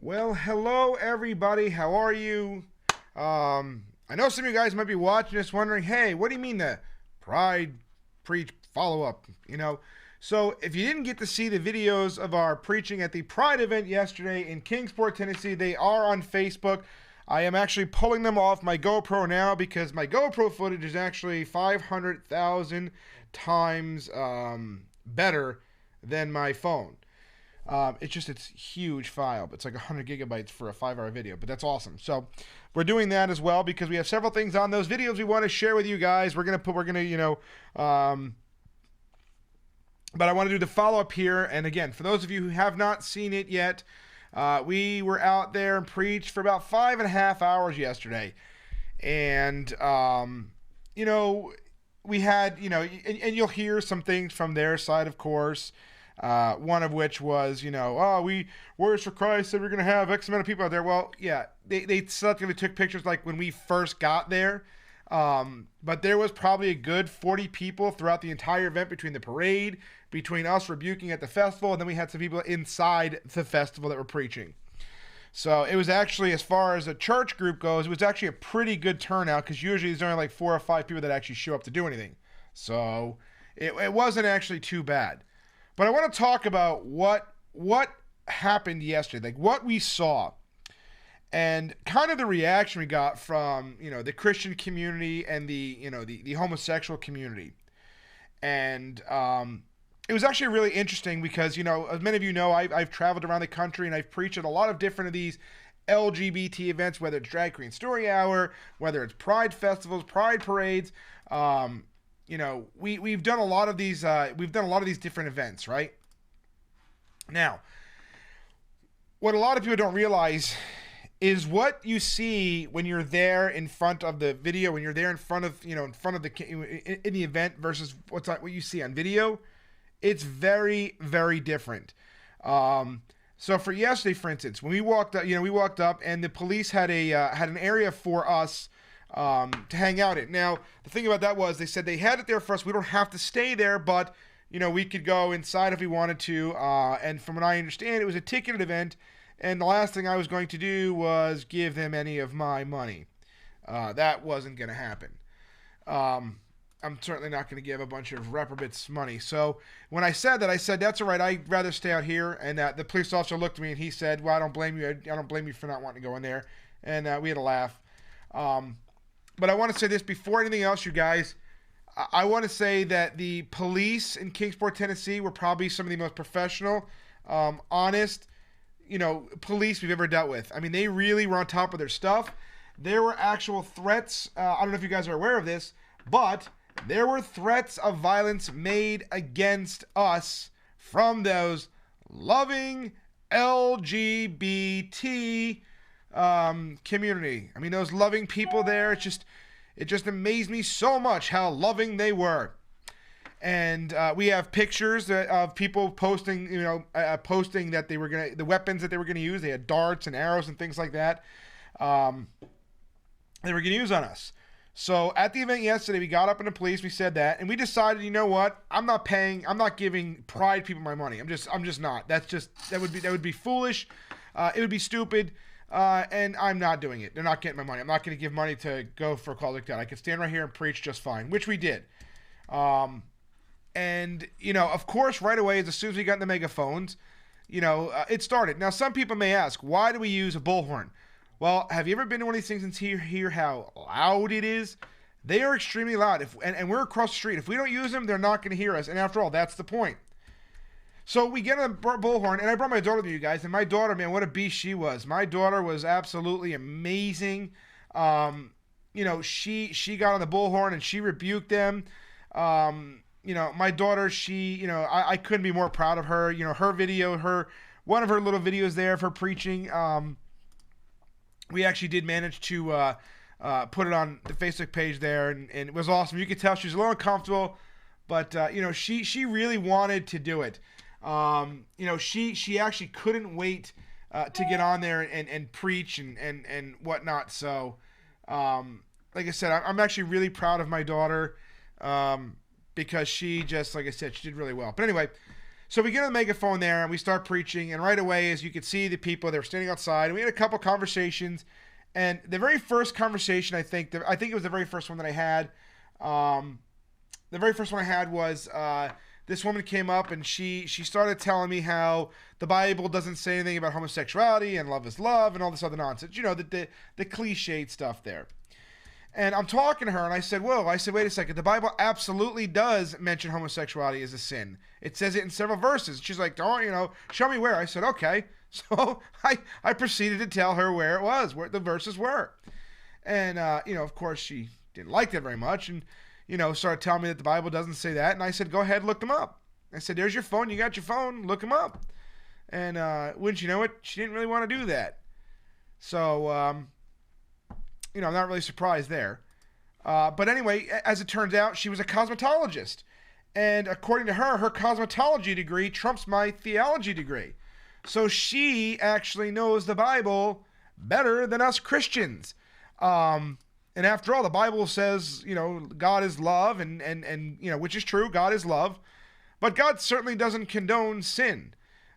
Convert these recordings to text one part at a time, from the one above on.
Well, hello everybody. How are you? I know some of you guys might be watching this wondering, hey, what do you mean the Pride Preach follow-up? So if you didn't get to see the videos of our preaching at the Pride event yesterday in Kingsport, Tennessee, they are on Facebook. I am actually pulling them off my GoPro now because my GoPro footage is actually 500,000 times better than my phone. It's a huge file. It's like 100 gigabytes for a 5-hour video, but that's awesome. So we're doing that as well because we have several things on those videos we want to share with you guys. But I want to do the follow-up here. And again, for those of you who have not seen it yet, we were out there and preached for about 5.5 hours yesterday. And, we had, and you'll hear some things from their side, of course. One of which was, we Warriors for Christ said we're going to have X amount of people out there. Well, yeah, they selectively took pictures like when we first got there. But there was probably a good 40 people throughout the entire event between the parade, between us rebuking at the festival, and then we had some people inside the festival that were preaching. So it was actually, as far as a church group goes, it was actually a pretty good turnout because usually there's only like 4 or 5 people that actually show up to do anything. So it wasn't actually too bad. But I want to talk about what happened yesterday, like what we saw, and kind of the reaction we got from the Christian community and the homosexual community. And it was actually really interesting because as many of you know, I've traveled around the country and I've preached at a lot of different of these LGBT events, whether it's Drag Queen Story Hour, whether it's Pride festivals, Pride parades. We've done a lot of these. We've done a lot of these different events, right? Now, what a lot of people don't realize is what you see when you're there in front of the video, when you're there in front of in the event versus what you see on video. It's very, very different. So for yesterday, for instance, when we walked up, and the police had an area for us to hang out in. Now, the thing about that was they said they had it there for us. We don't have to stay there, but, we could go inside if we wanted to. And from what I understand, it was a ticketed event. And the last thing I was going to do was give them any of my money. That wasn't going to happen. I'm certainly not going to give a bunch of reprobates money. So when I said that, I said, that's all right. I'd rather stay out here. And the police officer looked at me and he said, well, I don't blame you. I don't blame you for not wanting to go in there. And we had a laugh. But I want to say this before anything else, you guys. I want to say that the police in Kingsport, Tennessee were probably some of the most professional, honest, police we've ever dealt with. I mean, they really were on top of their stuff. There were actual threats. I don't know if you guys are aware of this, but there were threats of violence made against us from those loving LGBT community. I mean, those loving people there, it just amazed me so much how loving they were. And we have pictures of people posting, posting that they were the weapons that they were gonna use. They had darts and arrows and things like that. They were gonna use on us. So at the event yesterday, we got up in the police. We said that, and we decided, you know what? I'm not giving Pride people my money. I'm just not. That would be foolish. It would be stupid. And I'm not doing it. They're not getting my money. I'm not going to give money to go for a cause like that. I could stand right here and preach just fine, which we did. And, of course, right away, as soon as we got in the megaphones, it started. Now, some people may ask, why do we use a bullhorn? Well, have you ever been to one of these things and hear how loud it is? They are extremely loud. And we're across the street. If we don't use them, they're not going to hear us. And after all, that's the point. So we get a bullhorn, and I brought my daughter to you guys, and my daughter, man, what a beast she was. My daughter was absolutely amazing. She got on the bullhorn, and she rebuked them. My daughter, I couldn't be more proud of her. Her video, one of her little videos there of her preaching, we actually did manage to put it on the Facebook page there, and it was awesome. You could tell she was a little uncomfortable, but, she really wanted to do it. She actually couldn't wait to get on there and preach and whatnot. So, like I said, I'm actually really proud of my daughter because she just, like I said, she did really well. But anyway, So we get on the megaphone there and we start preaching. And right away, as you could see, the people, they were standing outside. And we had a couple conversations. And the very first conversation, I think it was the very first one that I had. The very first one I had was this woman came up and she started telling me how the Bible doesn't say anything about homosexuality and love is love and all this other nonsense. You know, the cliched stuff there. And I'm talking to her, and I said, wait a second. The Bible absolutely does mention homosexuality as a sin. It says it in several verses. She's like, show me where. I said, okay. So I proceeded to tell her where it was, where the verses were. And, of course, she didn't like that very much and, started telling me that the Bible doesn't say that. And I said, go ahead, look them up. I said, there's your phone. You got your phone. Look them up. And wouldn't you know it, she didn't really want to do that. So, I'm not really surprised there. But anyway, as it turns out, she was a cosmetologist. And according to her, her cosmetology degree trumps my theology degree. So she actually knows the Bible better than us Christians. And after all, the Bible says, God is love and which is true. God is love. But God certainly doesn't condone sin.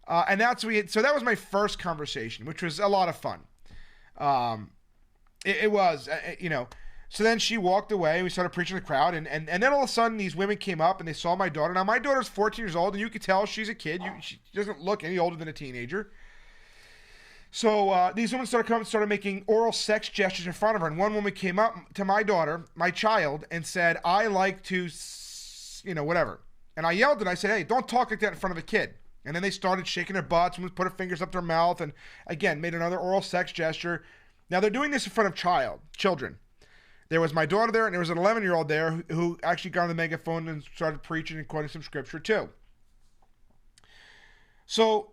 And so that was my first conversation, which was a lot of fun. It was. So then she walked away. We started preaching to the crowd. And then all of a sudden, these women came up and they saw my daughter. Now, my daughter's 14 years old, and you could tell she's a kid. She doesn't look any older than a teenager. So these women started making oral sex gestures in front of her. And one woman came up to my daughter, my child, and said, I like to, whatever. And I yelled at her. I said, hey, don't talk like that in front of a kid. And then they started shaking their butts and put her fingers up their mouth and, again, made another oral sex gesture. Now, they're doing this in front of children. There was my daughter there, and there was an 11-year-old there who actually got on the megaphone and started preaching and quoting some scripture, too. So,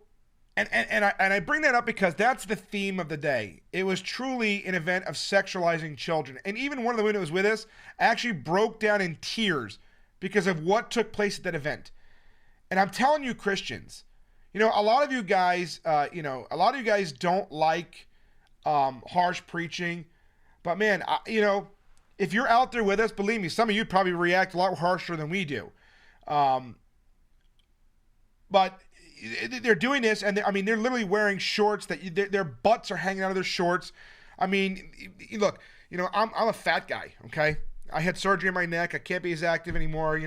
and I bring that up because that's the theme of the day. It was truly an event of sexualizing children. And even one of the women that was with us actually broke down in tears because of what took place at that event. And I'm telling you, Christians, a lot of you guys, don't like harsh preaching. But man, if you're out there with us, believe me, some of you probably react a lot harsher than we do. But they're doing this, and they're literally wearing shorts that their butts are hanging out of their shorts. I mean, look, I'm a fat guy, okay? I had surgery in my neck. I can't be as active anymore.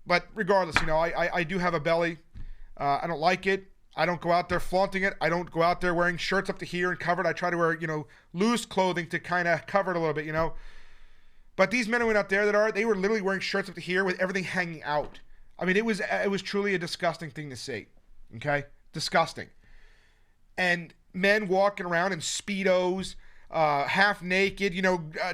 But regardless, I do have a belly. I don't like it. I don't go out there flaunting it. I don't go out there wearing shirts up to here and covered. I try to wear, loose clothing to kind of cover it a little bit, But these men who went out there they were literally wearing shirts up to here with everything hanging out. I mean, it was truly a disgusting thing to see. Okay? Disgusting. And men walking around in Speedos, half naked,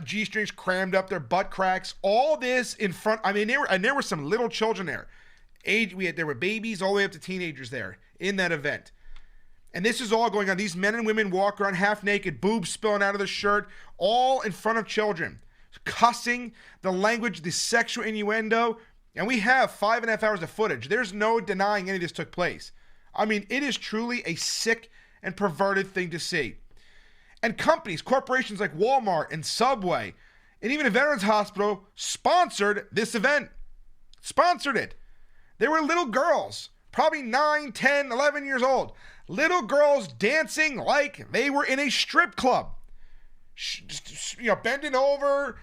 G-strings crammed up their butt cracks. All this in front. I mean, there were some little children there. There were babies all the way up to teenagers there in that event. And this is all going on. These men and women walk around half naked, boobs spilling out of their shirt, all in front of children. Cussing, the language, the sexual innuendo. And we have 5.5 hours of footage. There's no denying any of this took place. I mean, it is truly a sick and perverted thing to see. And corporations like Walmart and Subway, and even a veterans hospital sponsored this event. Sponsored it. There were little girls, probably 9, 10, 11 years old. Little girls dancing like they were in a strip club. Bending over,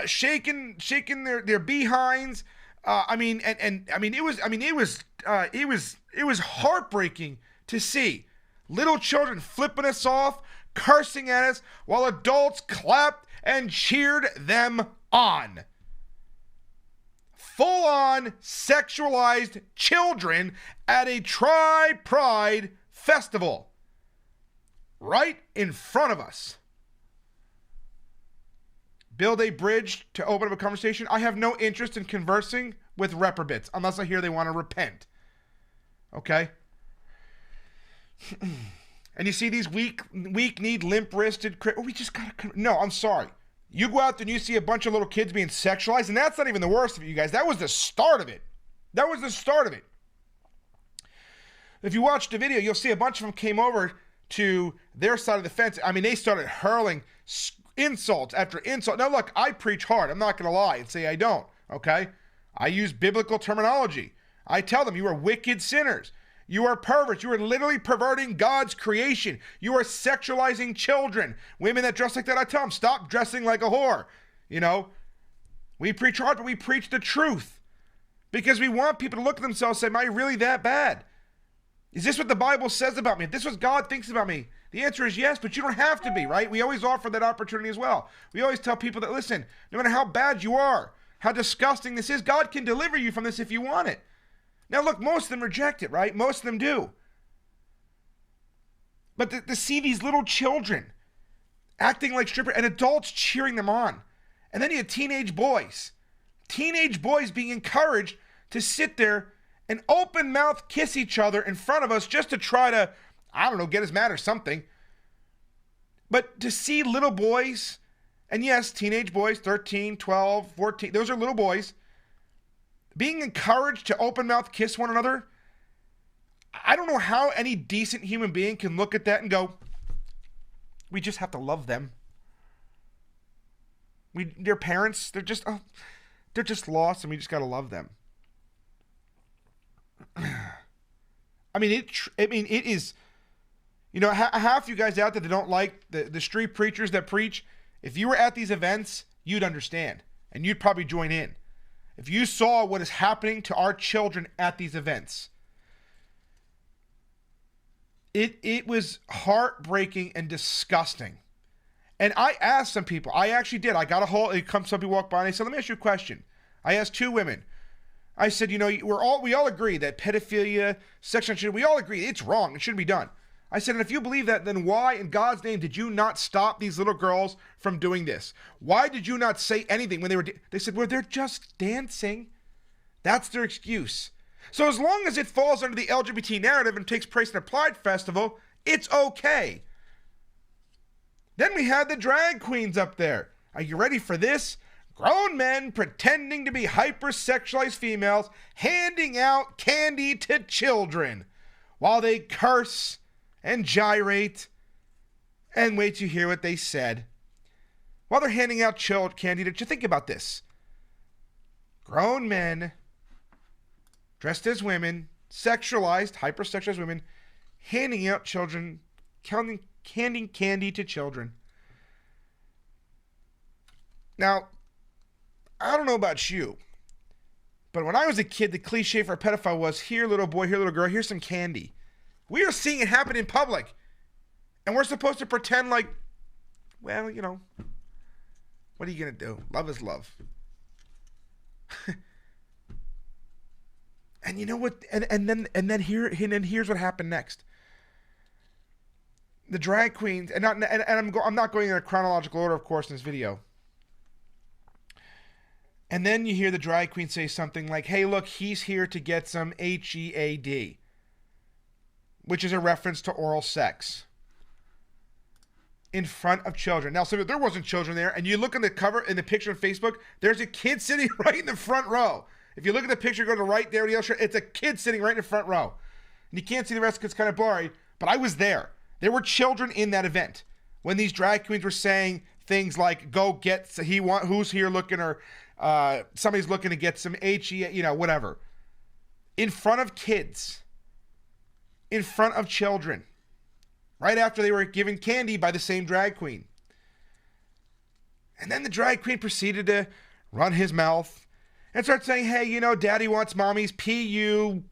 shaking their behinds. It was heartbreaking to see little children flipping us off, cursing at us, while adults clapped and cheered them on. Full-on sexualized children at a TriPride Festival. Right in front of us. Build a bridge to open up a conversation. I have no interest in conversing with reprobates unless I hear they want to repent. Okay? And you see these weak-kneed, limp-wristed... we just gotta... No, I'm sorry. You go out there and you see a bunch of little kids being sexualized, and that's not even the worst of it, you guys. That was the start of it. If you watch the video, you'll see a bunch of them came over to their side of the fence. I mean, they started hurling insult after insult. Now, look, I preach hard. I'm not going to lie and say I don't, okay? I use biblical terminology. I tell them, you are wicked sinners. You are perverts. You are literally perverting God's creation. You are sexualizing children. Women that dress like that, I tell them, stop dressing like a whore. You know, we preach hard, but we preach the truth. Because we want people to look at themselves and say, am I really that bad? Is this what the Bible says about me? If this is what God thinks about me? The answer is yes, but you don't have to be, right? We always offer that opportunity as well. We always tell people that, listen, no matter how bad you are, how disgusting this is, God can deliver you from this if you want it. Now, look, most of them reject it, right? Most of them do. But to see these little children acting like strippers and adults cheering them on, and then you have teenage boys being encouraged to sit there and open mouth kiss each other in front of us just to try to, I don't know, get us mad or something. But to see little boys, and yes, teenage boys, 13, 12, 14, those are little boys, being encouraged to open mouth kiss one another, I don't know how any decent human being can look at that and go, we just have to love them. Their parents, they're just lost and we just got to love them. I mean, it is, you know, half you guys out there that don't like the street preachers that preach, if you were at these events, you'd understand and you'd probably join in. If you saw what is happening to our children at these events, it was heartbreaking and disgusting. And I asked some people, I actually did. I got a hold, somebody walked by and I said, let me ask you a question. I asked two women. I said, you know, we all agree that pedophilia, sexual, we all agree it's wrong. It shouldn't be done. I said, and if you believe that, then why in God's name did you not stop these little girls from doing this? Why did you not say anything when they said, well, they're just dancing. That's their excuse. So as long as it falls under the LGBT narrative and takes place in a Pride Festival, it's okay. Then we had the drag queens up there. Are you ready for this? Grown men pretending to be hypersexualized females handing out candy to children while they curse and gyrate and wait to hear what they said. While they're handing out candy to, think about this. Grown men dressed as women, sexualized, hypersexualized women, handing out children, handing candy to children. Now, I don't know about you, but when I was a kid, the cliche for a pedophile was, here, little boy, here, little girl, here's some candy. We are seeing it happen in public, and we're supposed to pretend like, well, you know, what are you going to do? Love is love. And you know what? And then here's what happened next. The drag queens, I'm not going in a chronological order, of course, in this video. And then you hear the drag queen say something like, hey, look, he's here to get some HEAD, which is a reference to oral sex in front of children. Now, so if there wasn't children there, and you look in the cover, in the picture on Facebook, there's a kid sitting right in the front row. If you look at the picture, go to the right there, it's a kid sitting right in the front row. And you can't see the rest because it's kind of blurry, but I was there. There were children in that event when these drag queens were saying things like, go get, who's here looking, or somebody's looking to get some HE, whatever. In front of kids. In front of children. Right after they were given candy by the same drag queen. And then the drag queen proceeded to run his mouth and start saying, hey, daddy wants mommy's P-U,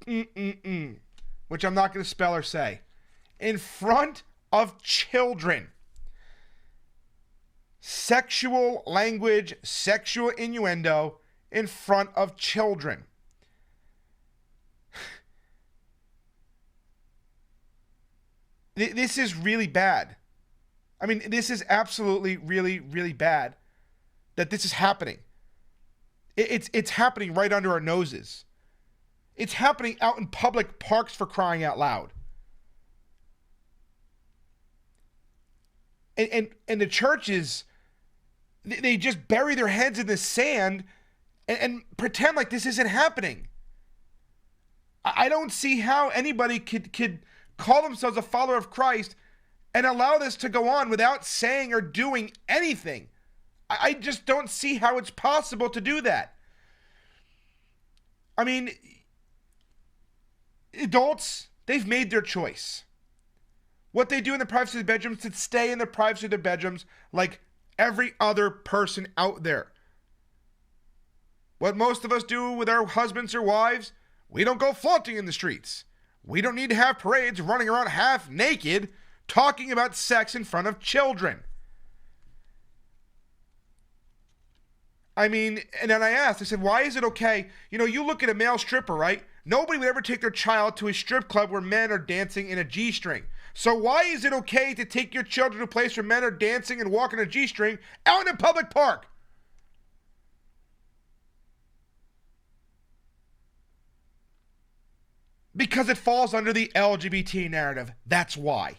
which I'm not going to spell or say. In front of children. Sexual language, sexual innuendo in front of children. This is really bad. I mean, this is absolutely really, really bad that this is happening. It's happening right under our noses. It's happening out in public parks, for crying out loud. And the churches, they just bury their heads in the sand and pretend like this isn't happening. I don't see how anybody could call themselves a follower of Christ and allow this to go on without saying or doing anything. I just don't see how it's possible to do that. I mean, adults, they've made their choice. What they do in the privacy of their bedrooms is stay in the privacy of their bedrooms like every other person out there. What most of us do with our husbands or wives, we don't go flaunting in the streets. We don't need to have parades running around half naked talking about sex in front of children. I mean, and then I said, why is it okay? You know, you look at a male stripper, right? Nobody would ever take their child to a strip club where men are dancing in a G-string. So why is it okay to take your children to a place where men are dancing and walking a G-string out in a public park? Because it falls under the LGBT narrative. That's why.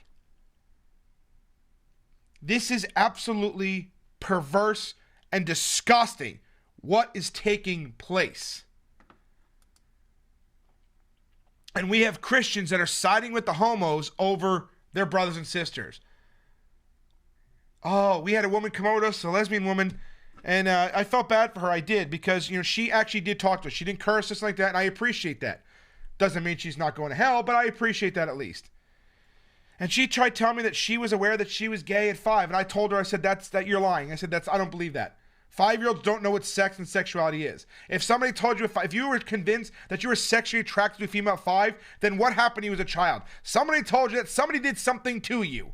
This is absolutely perverse and disgusting what is taking place. And we have Christians that are siding with the homos over their brothers and sisters. Oh, we had a woman come over to us, a lesbian woman, and I felt bad for her. I did, because she actually did talk to us. She didn't curse us like that, and I appreciate that. Doesn't mean she's not going to hell, but I appreciate that at least. And she tried telling me that she was aware that she was gay at 5, and I told her, I said, that you're lying. I said, I don't believe that. 5-year-olds don't know what sex and sexuality is. If somebody told you, if you were convinced that you were sexually attracted to a female at 5, then what happened to you as a child? Somebody told you that somebody did something to you.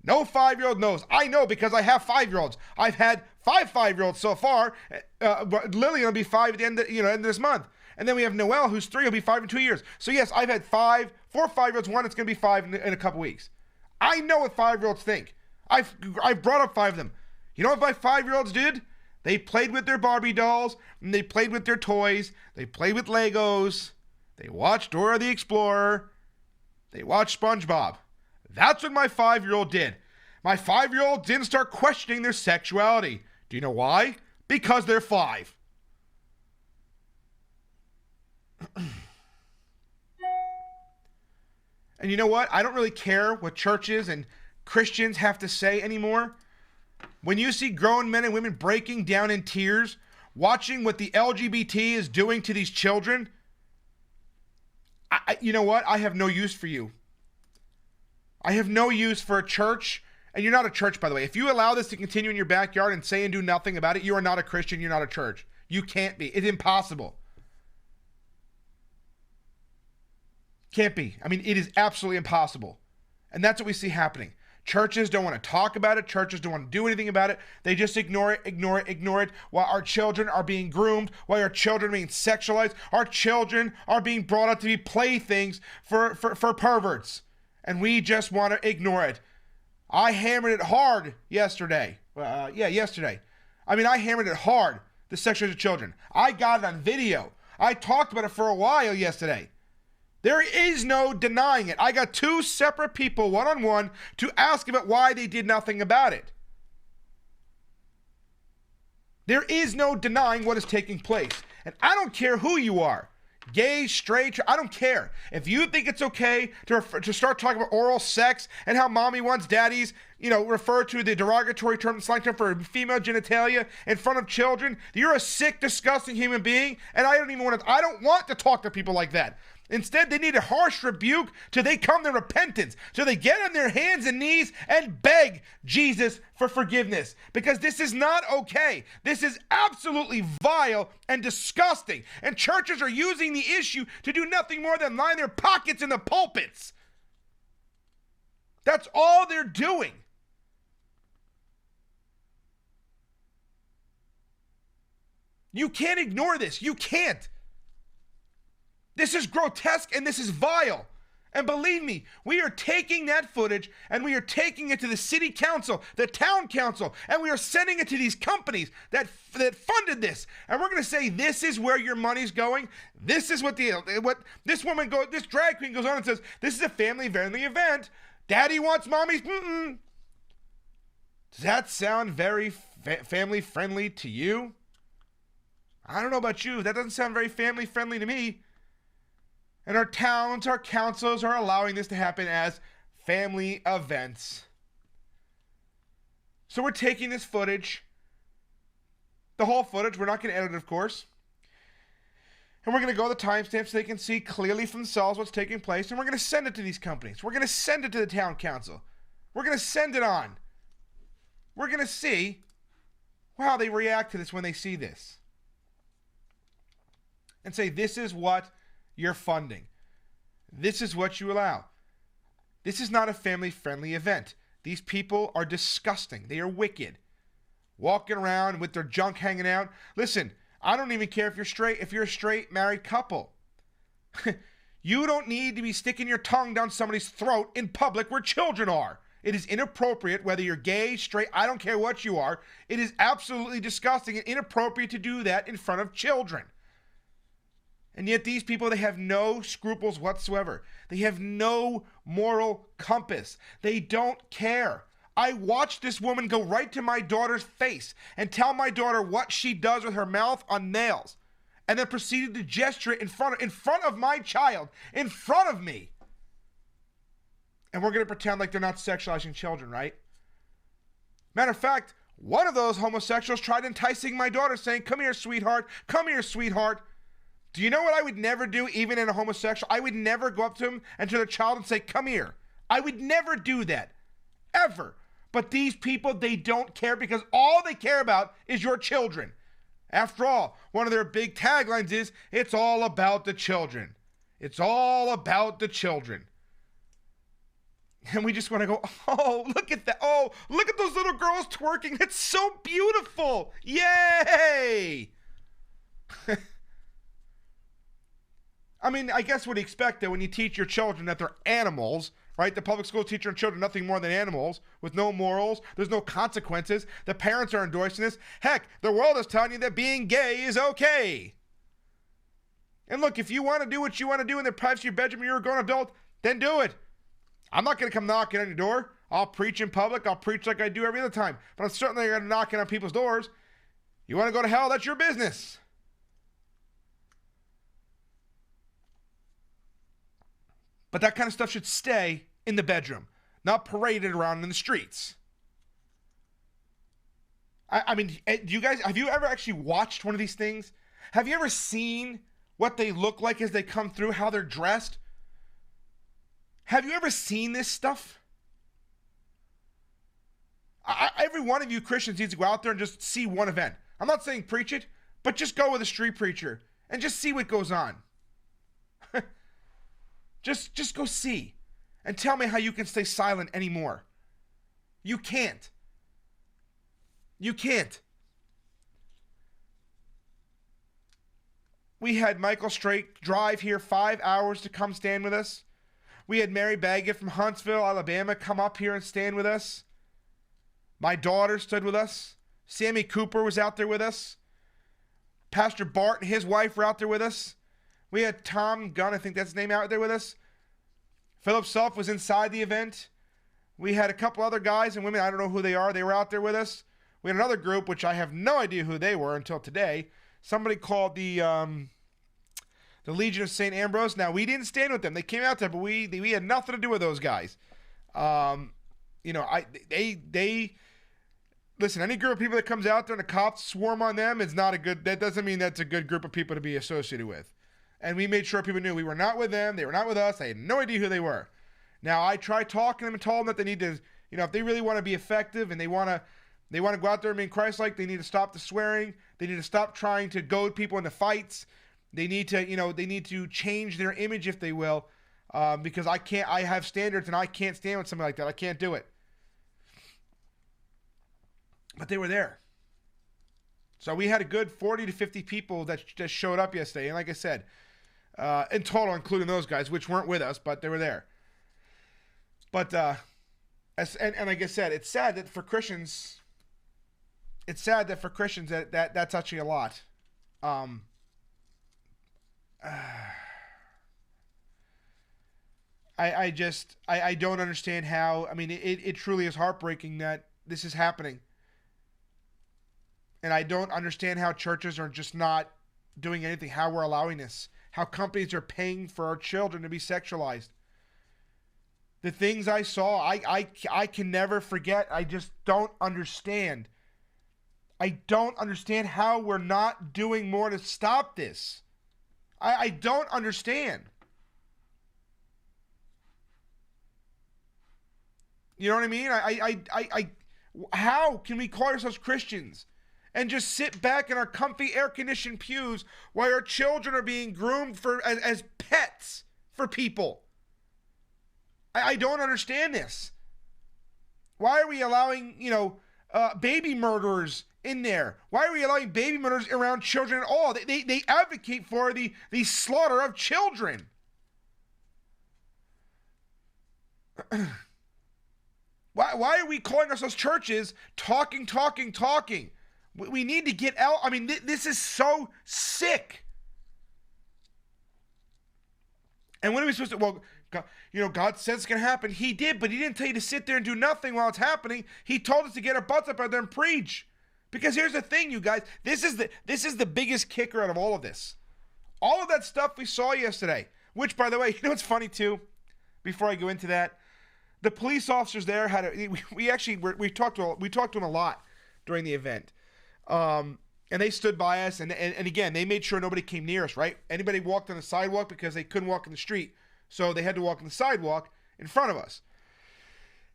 No 5-year-old knows. I know because I have 5-year-olds. I've had 5 5-year-olds so far. Lily will be 5 at the end of this month. And then we have Noelle, who's 3, will be 5 in 2 years. So yes, I've had 4 5-year-olds. One, it's going to be 5 in a couple weeks. I know what 5-year-olds think. I've brought up 5 of them. You know what my 5-year-olds did? They played with their Barbie dolls, and they played with their toys. They played with Legos. They watched Dora the Explorer. They watched SpongeBob. That's what my 5-year-old did. My 5-year-old didn't start questioning their sexuality. Do you know why? Because they're 5. And you know what? I don't really care what churches and Christians have to say anymore. When you see grown men and women breaking down in tears, watching what the LGBT is doing to these children, you know what? I have no use for you. I have no use for a church. And you're not a church, by the way. If you allow this to continue in your backyard and say and do nothing about it, you are not a Christian. You're not a church. You can't be. It's impossible. Can't be. I mean, it is absolutely impossible. And that's what we see happening. Churches don't want to talk about it. Churches don't want to do anything about it. They just ignore it, while our children are being groomed, while our children are being sexualized. Our children are being brought up to be playthings for perverts. And we just want to ignore it. I hammered it hard yesterday. Yesterday. I mean, I hammered it hard, the sexualization of children. I got it on video. I talked about it for a while yesterday. There is no denying it. I got 2 separate people one-on-one to ask about why they did nothing about it. There is no denying what is taking place. And I don't care who you are. Gay, straight, I don't care. If you think it's okay to start talking about oral sex and how mommy wants daddies, refer to the derogatory term, slang term for female genitalia in front of children, you're a sick, disgusting human being, and I don't want to talk to people like that. Instead, they need a harsh rebuke till they come to repentance, till they get on their hands and knees and beg Jesus for forgiveness. Because this is not okay. This is absolutely vile and disgusting. And churches are using the issue to do nothing more than line their pockets in the pulpits. That's all they're doing. You can't ignore this. You can't. This is grotesque and this is vile. And believe me, we are taking that footage and we are taking it to the city council, the town council, and we are sending it to these companies that funded this. And we're going to say, this is where your money's going. This is what this drag queen goes on and says, this is a family-friendly event. Daddy wants mommy's. Does that sound very family-friendly to you? I don't know about you. That doesn't sound very family-friendly to me. And our towns, our councils are allowing this to happen as family events. So we're taking this footage, the whole footage, we're not going to edit it, of course. And we're going to go to the timestamps so they can see clearly for themselves what's taking place. And we're going to send it to these companies. We're going to send it to the town council. We're going to send it on. We're going to see how they react to this when they see this. And say, this is what you're funding. This is what you allow. This is not a family-friendly event. These people are disgusting. They are wicked. Walking around with their junk hanging out. Listen, I don't even care if you're straight. If you're a straight married couple, you don't need to be sticking your tongue down somebody's throat in public where children are. It is inappropriate, whether you're gay, straight, I don't care what you are. It is absolutely disgusting and inappropriate to do that in front of children. And yet these people, they have no scruples whatsoever. They have no moral compass. They don't care. I watched this woman go right to my daughter's face and tell my daughter what she does with her mouth on nails, and then proceeded to gesture it in front of my child, in front of me. And we're going to pretend like they're not sexualizing children, right? Matter of fact, one of those homosexuals tried enticing my daughter, saying, "Come here, sweetheart. Come here, sweetheart." Do you know what I would never do, even in a homosexual? I would never go up to him and to their child and say, "Come here." I would never do that, ever. But these people, they don't care, because all they care about is your children. After all, one of their big taglines is, "It's all about the children." It's all about the children. And we just want to go, "Oh, look at that. Oh, look at those little girls twerking. It's so beautiful. Yay!" I mean, I guess what you expect that when you teach your children that they're animals, right? The public school teach your children nothing more than animals with no morals. There's no consequences. The parents are endorsing this. Heck, the world is telling you that being gay is okay. And look, if you want to do what you want to do in the privacy of your bedroom, you're a grown adult, then do it. I'm not going to come knocking on your door. I'll preach in public. I'll preach like I do every other time. But I'm certainly going to knock on people's doors. You want to go to hell? That's your business. But that kind of stuff should stay in the bedroom, not paraded around in the streets. I mean, do you guys, have you ever actually watched one of these things? Have you ever seen what they look like as they come through, how they're dressed? Have you ever seen this stuff? Every one of you Christians needs to go out there and just see one event. I'm not saying preach it, but just go with a street preacher and just see what goes on. Just go see and tell me how you can stay silent anymore. You can't. You can't. We had Michael Straight drive here 5 hours to come stand with us. We had Mary Baggett from Huntsville, Alabama, come up here and stand with us. My daughter stood with us. Sammy Cooper was out there with us. Pastor Bart and his wife were out there with us. We had Tom Gunn, I think that's his name, out there with us. Philip Self was inside the event. We had a couple other guys and women, I don't know who they are, they were out there with us. We had another group, which I have no idea who they were until today. Somebody called the Legion of St. Ambrose. Now, we didn't stand with them. They came out there, but we had nothing to do with those guys. Listen, any group of people that comes out there and the cops swarm on them, it's not a good, that doesn't mean that's a good group of people to be associated with. And we made sure people knew we were not with them. They were not with us. I had no idea who they were. Now, I tried talking to them and told them that they need to, if they really want to be effective and they want to go out there and be Christ-like, they need to stop the swearing. They need to stop trying to goad people into fights. They need to, they need to change their image, if they will, because I have standards and I can't stand with something like that. I can't do it. But they were there. So we had a good 40 to 50 people that just showed up yesterday. And like I said, in total, including those guys, which weren't with us, but they were there. But, and like I said, it's sad that for Christians, that's actually a lot. I don't understand how, it truly is heartbreaking that this is happening. And I don't understand how churches are just not doing anything, how we're allowing this, how companies are paying for our children to be sexualized. The things I saw, I can never forget. I just don't understand. I don't understand how we're not doing more to stop this. I don't understand. You know what I mean? How can we call ourselves Christians and just sit back in our comfy air-conditioned pews while our children are being groomed as pets for people? I don't understand this. Why are we allowing, baby murderers in there? Why are we allowing baby murderers around children at all? They advocate for the slaughter of children. Why are we calling ourselves churches talking? We need to get out. I mean, this is so sick. And when are we supposed to, well, God said it's going to happen. He did, but he didn't tell you to sit there and do nothing while it's happening. He told us to get our butts up out there and preach. Because here's the thing, you guys. This is the biggest kicker out of all of this. All of that stuff we saw yesterday, which, by the way, what's funny too? Before I go into that, the police officers there we talked to them a lot during the event. And they stood by us, and again, they made sure nobody came near us, right? Anybody walked on the sidewalk because they couldn't walk in the street. So they had to walk on the sidewalk in front of us.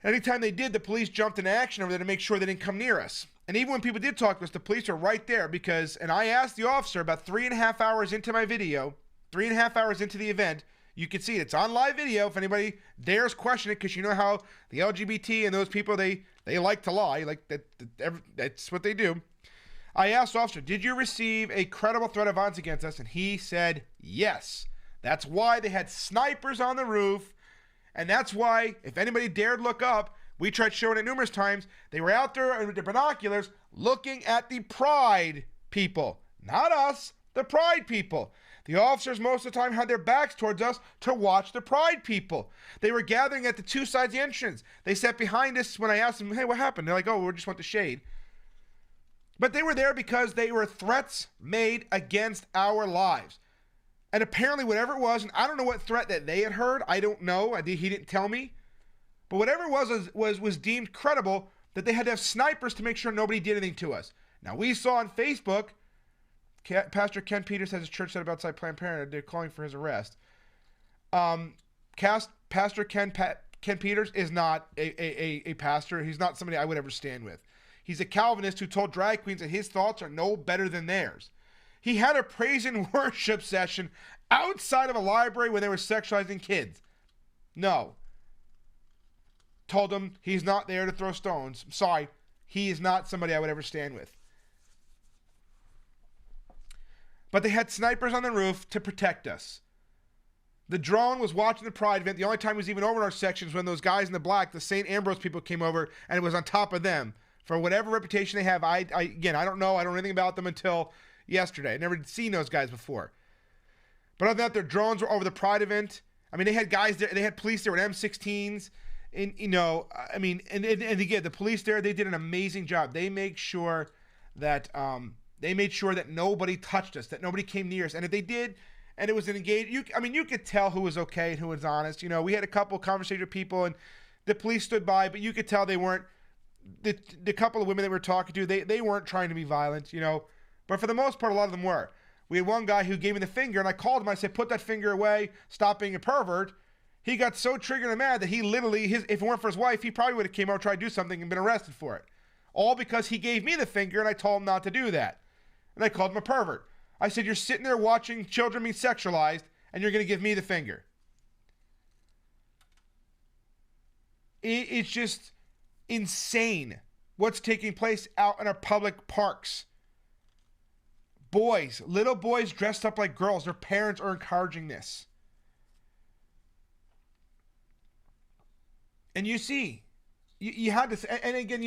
Anytime they did, the police jumped into action over there to make sure they didn't come near us. And even when people did talk to us, the police are right there and I asked the officer about 3.5 hours into my video, 3.5 hours into the event, you can see it. It's on live video if anybody dares question it, because you know how the LGBT and those people, they like to lie. Like that's what they do. I asked the officer, did you receive a credible threat of violence against us? And he said yes. That's why they had snipers on the roof. And that's why, if anybody dared look up, we tried showing it numerous times, they were out there with their binoculars looking at the Pride people. Not us, the Pride people. The officers most of the time had their backs towards us to watch the Pride people. They were gathering at the two sides of the entrance. They sat behind us when I asked them, hey, what happened? They're like, oh, we just want the shade. But they were there because they were threats made against our lives. And apparently whatever it was, and I don't know what threat that they had heard. I don't know. He didn't tell me. But whatever it was deemed credible that they had to have snipers to make sure nobody did anything to us. Now, we saw on Facebook, Pastor Ken Peters has his church set up outside Planned Parenthood. They're calling for his arrest. Pastor Ken Peters is not a pastor. He's not somebody I would ever stand with. He's a Calvinist who told drag queens that his thoughts are no better than theirs. He had a praise and worship session outside of a library where they were sexualizing kids. No. Told him he's not there to throw stones. I'm sorry. He is not somebody I would ever stand with. But they had snipers on the roof to protect us. The drone was watching the Pride event. The only time he was even over in our section was when those guys in the black, the St. Ambrose people, came over, and it was on top of them. For whatever reputation they have, I don't know. I don't know anything about them until yesterday. I never seen those guys before. But other than that, their drones were over the Pride event. I mean, they had guys there. They had police there with M16s. And, and again, the police there, they did an amazing job. They made sure that nobody touched us, that nobody came near us. And if they did, and it was an engaged, you could tell who was okay and who was honest. We had a couple of conversations with people, and the police stood by, but you could tell they weren't, the couple of women that we were talking to, they weren't trying to be violent, But for the most part, a lot of them were. We had one guy who gave me the finger, and I called him. I said, put that finger away. Stop being a pervert. He got so triggered and mad that he literally, if it weren't for his wife, he probably would have came out and tried to do something and been arrested for it. All because he gave me the finger, and I told him not to do that. And I called him a pervert. I said, you're sitting there watching children being sexualized, and you're going to give me the finger. It's just insane what's taking place out in our public parks. Boys, little boys dressed up like girls, their parents are encouraging this. And you see, you had to, and again,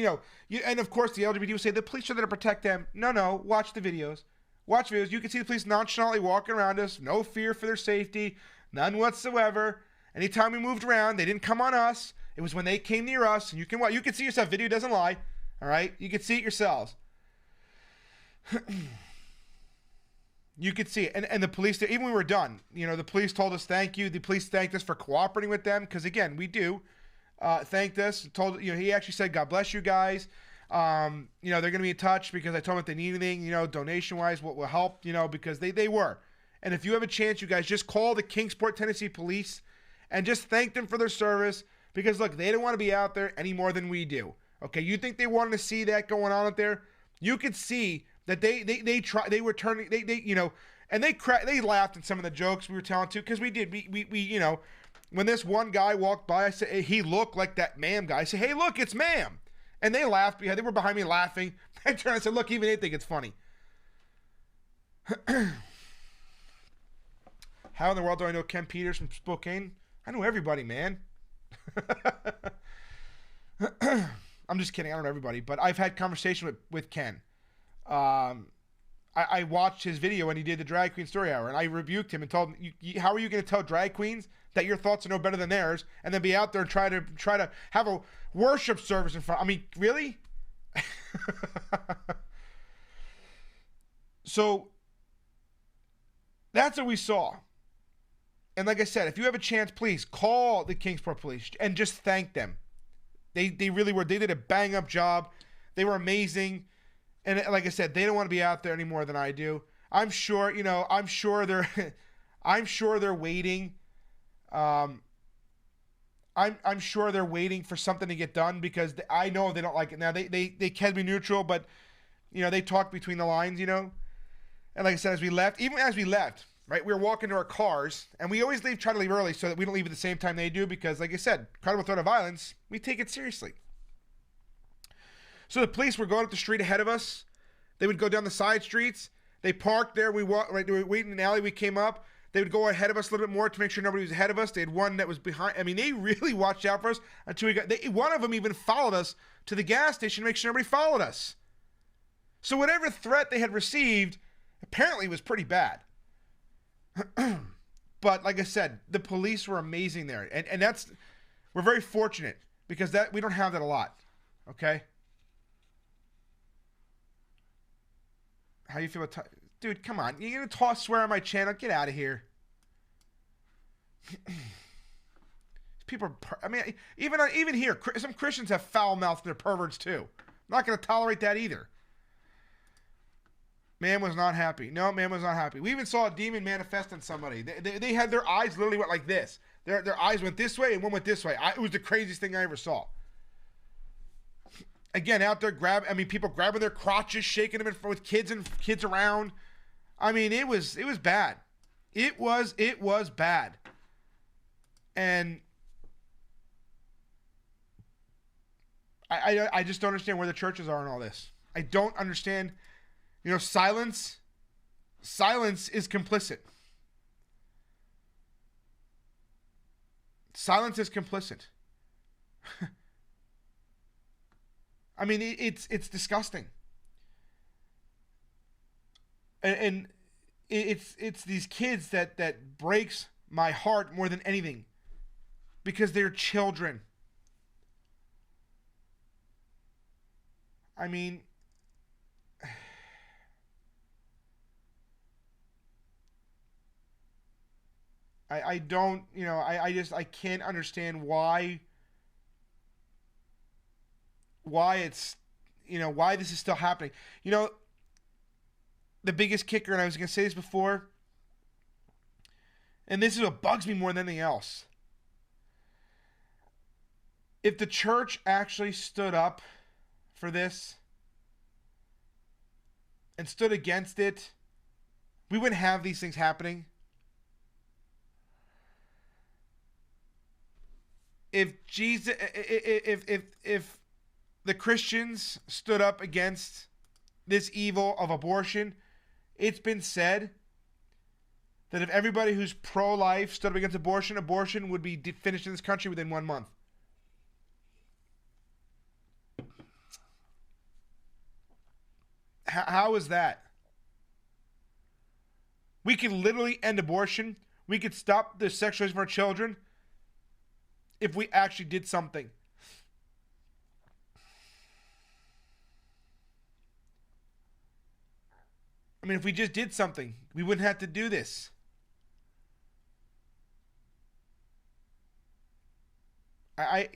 and of course the LGBT will say the police are there to protect them. No, watch the videos. Watch videos. You can see the police nonchalantly walking around us, no fear for their safety, none whatsoever. Anytime we moved around, they didn't come on us. It was when they came near us, and you can see yourself. Video doesn't lie. All right, you can see it yourselves. You could see it, and the police, even when we were done, the police told us thank you. The police thanked us for cooperating with them, because again, we do. Thanked us, told, he actually said, God bless you guys. They're going to be in touch, because I told them if they need anything, donation wise, what will help, because they were. And if you have a chance, you guys just call the Kingsport, Tennessee police and just thank them for their service, because look, they don't want to be out there any more than we do. Okay, you think they wanted to see that going on out there? You could see that they were turning, and they laughed at some of the jokes we were telling too, because we did. We when this one guy walked by, I said he looked like that Ma'am guy. I said, hey, look, it's Ma'am. And they laughed. They were behind me laughing. I turned and said, look, even they think it's funny. How in the world do I know Ken Peters from Spokane? I know everybody, man. I'm just kidding. I don't know everybody, but I've had conversation with Ken. I watched his video when he did the Drag Queen Story Hour, and I rebuked him and told him, how are you going to tell drag queens that your thoughts are no better than theirs, and then be out there and try to have a worship service in front? I mean, really? So that's what we saw. And like I said, if you have a chance, please call the Kingsport police and just thank them. They really were. They did a bang up job. They were amazing. And like I said, they don't want to be out there any more than I do. I'm sure they're I'm sure they're waiting. I'm sure they're waiting for something to get done, because I know they don't like it. Now they can be neutral, but they talk between the lines, And like I said, even as we left, right, we were walking to our cars, and we always try to leave early so that we don't leave at the same time they do, because like I said, credible threat of violence, we take it seriously. So the police were going up the street ahead of us. They would go down the side streets. They parked there. We walked, right, they were waiting in the alley. We came up. They would go ahead of us a little bit more to make sure nobody was ahead of us. They had one that was behind. I mean, they really watched out for us until one of them even followed us to the gas station to make sure nobody followed us. So whatever threat they had received apparently was pretty bad. But like I said, the police were amazing there. And we're very fortunate, because we don't have that a lot. Okay? How you feel about dude, come on. You're going to swear on my channel? Get out of here. People are, I mean, even here, some Christians have foul mouth and they're perverts too. I'm not going to tolerate that either. Man was not happy. No, man was not happy. We even saw a demon manifest in somebody. They had their eyes literally went like this. Their eyes went this way and one went this way. It was the craziest thing I ever saw. Again, out there people grabbing their crotches, shaking them with kids around. I mean, it was bad. It was bad. And I just don't understand where the churches are in all this. I don't understand. Silence is complicit. Silence is complicit. I mean, it's disgusting. And it's these kids that breaks my heart more than anything, because they're children. I mean, I don't, I can't understand why it's, why this is still happening. The biggest kicker, and I was going to say this before, and this is what bugs me more than anything else. If the church actually stood up for this and stood against it, we wouldn't have these things happening. If the Christians stood up against this evil of abortion, it's been said that if everybody who's pro-life stood up against abortion, abortion would be finished in this country within 1 month. How is that? We can literally end abortion. We could stop the sexualization of our children if we actually did something. I mean, if we just did something, we wouldn't have to do this. That's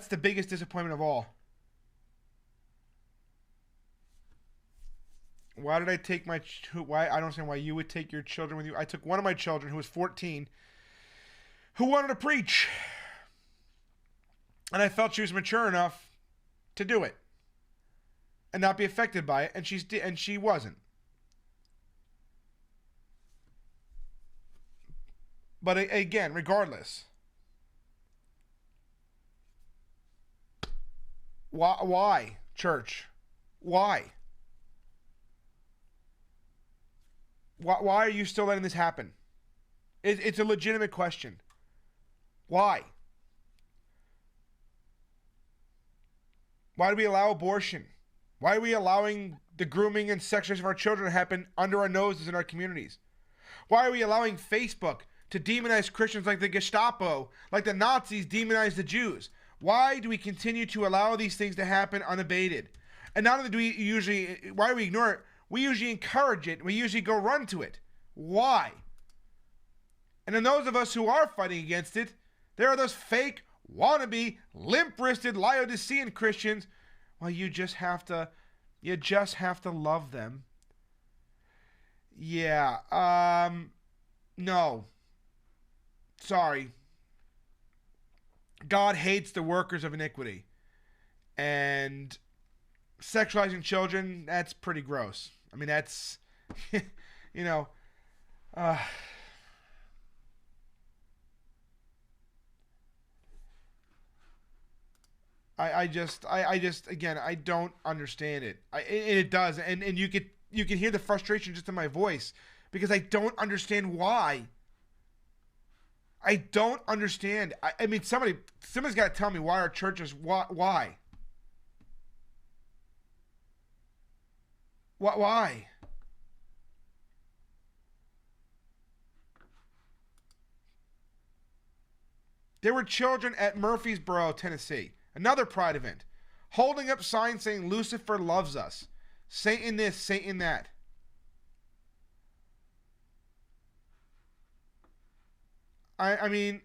the biggest disappointment of all. Why did I take why? I don't understand why you would take your children with you. I took one of my children who was 14 who wanted to preach. And I felt she was mature enough to do it and not be affected by it, and she wasn't. But again, regardless, why church? Why? Why are you still letting this happen? It's a legitimate question. Why? Why do we allow abortion? Why are we allowing the grooming and sexualization of our children to happen under our noses in our communities? Why are we allowing Facebook to demonize Christians like the Gestapo, like the Nazis demonized the Jews? Why do we continue to allow these things to happen unabated? And not only do we why do we ignore it? We usually encourage it. We usually go run to it. Why? And then those of us who are fighting against it, there are those fake, wannabe, limp-wristed Laodicean Christians. Well, you just have to love them. Yeah, no. Sorry. God hates the workers of iniquity. And sexualizing children, that's pretty gross. I mean, that's, you know, I just, again, I don't understand it. It does, and you can hear the frustration just in my voice because I don't understand why. I don't understand. I mean, somebody's got to tell me why our churches, why? Why? There were children at Murfreesboro, Tennessee, another Pride event, holding up signs saying Lucifer loves us, Satan this, Satan that. I mean,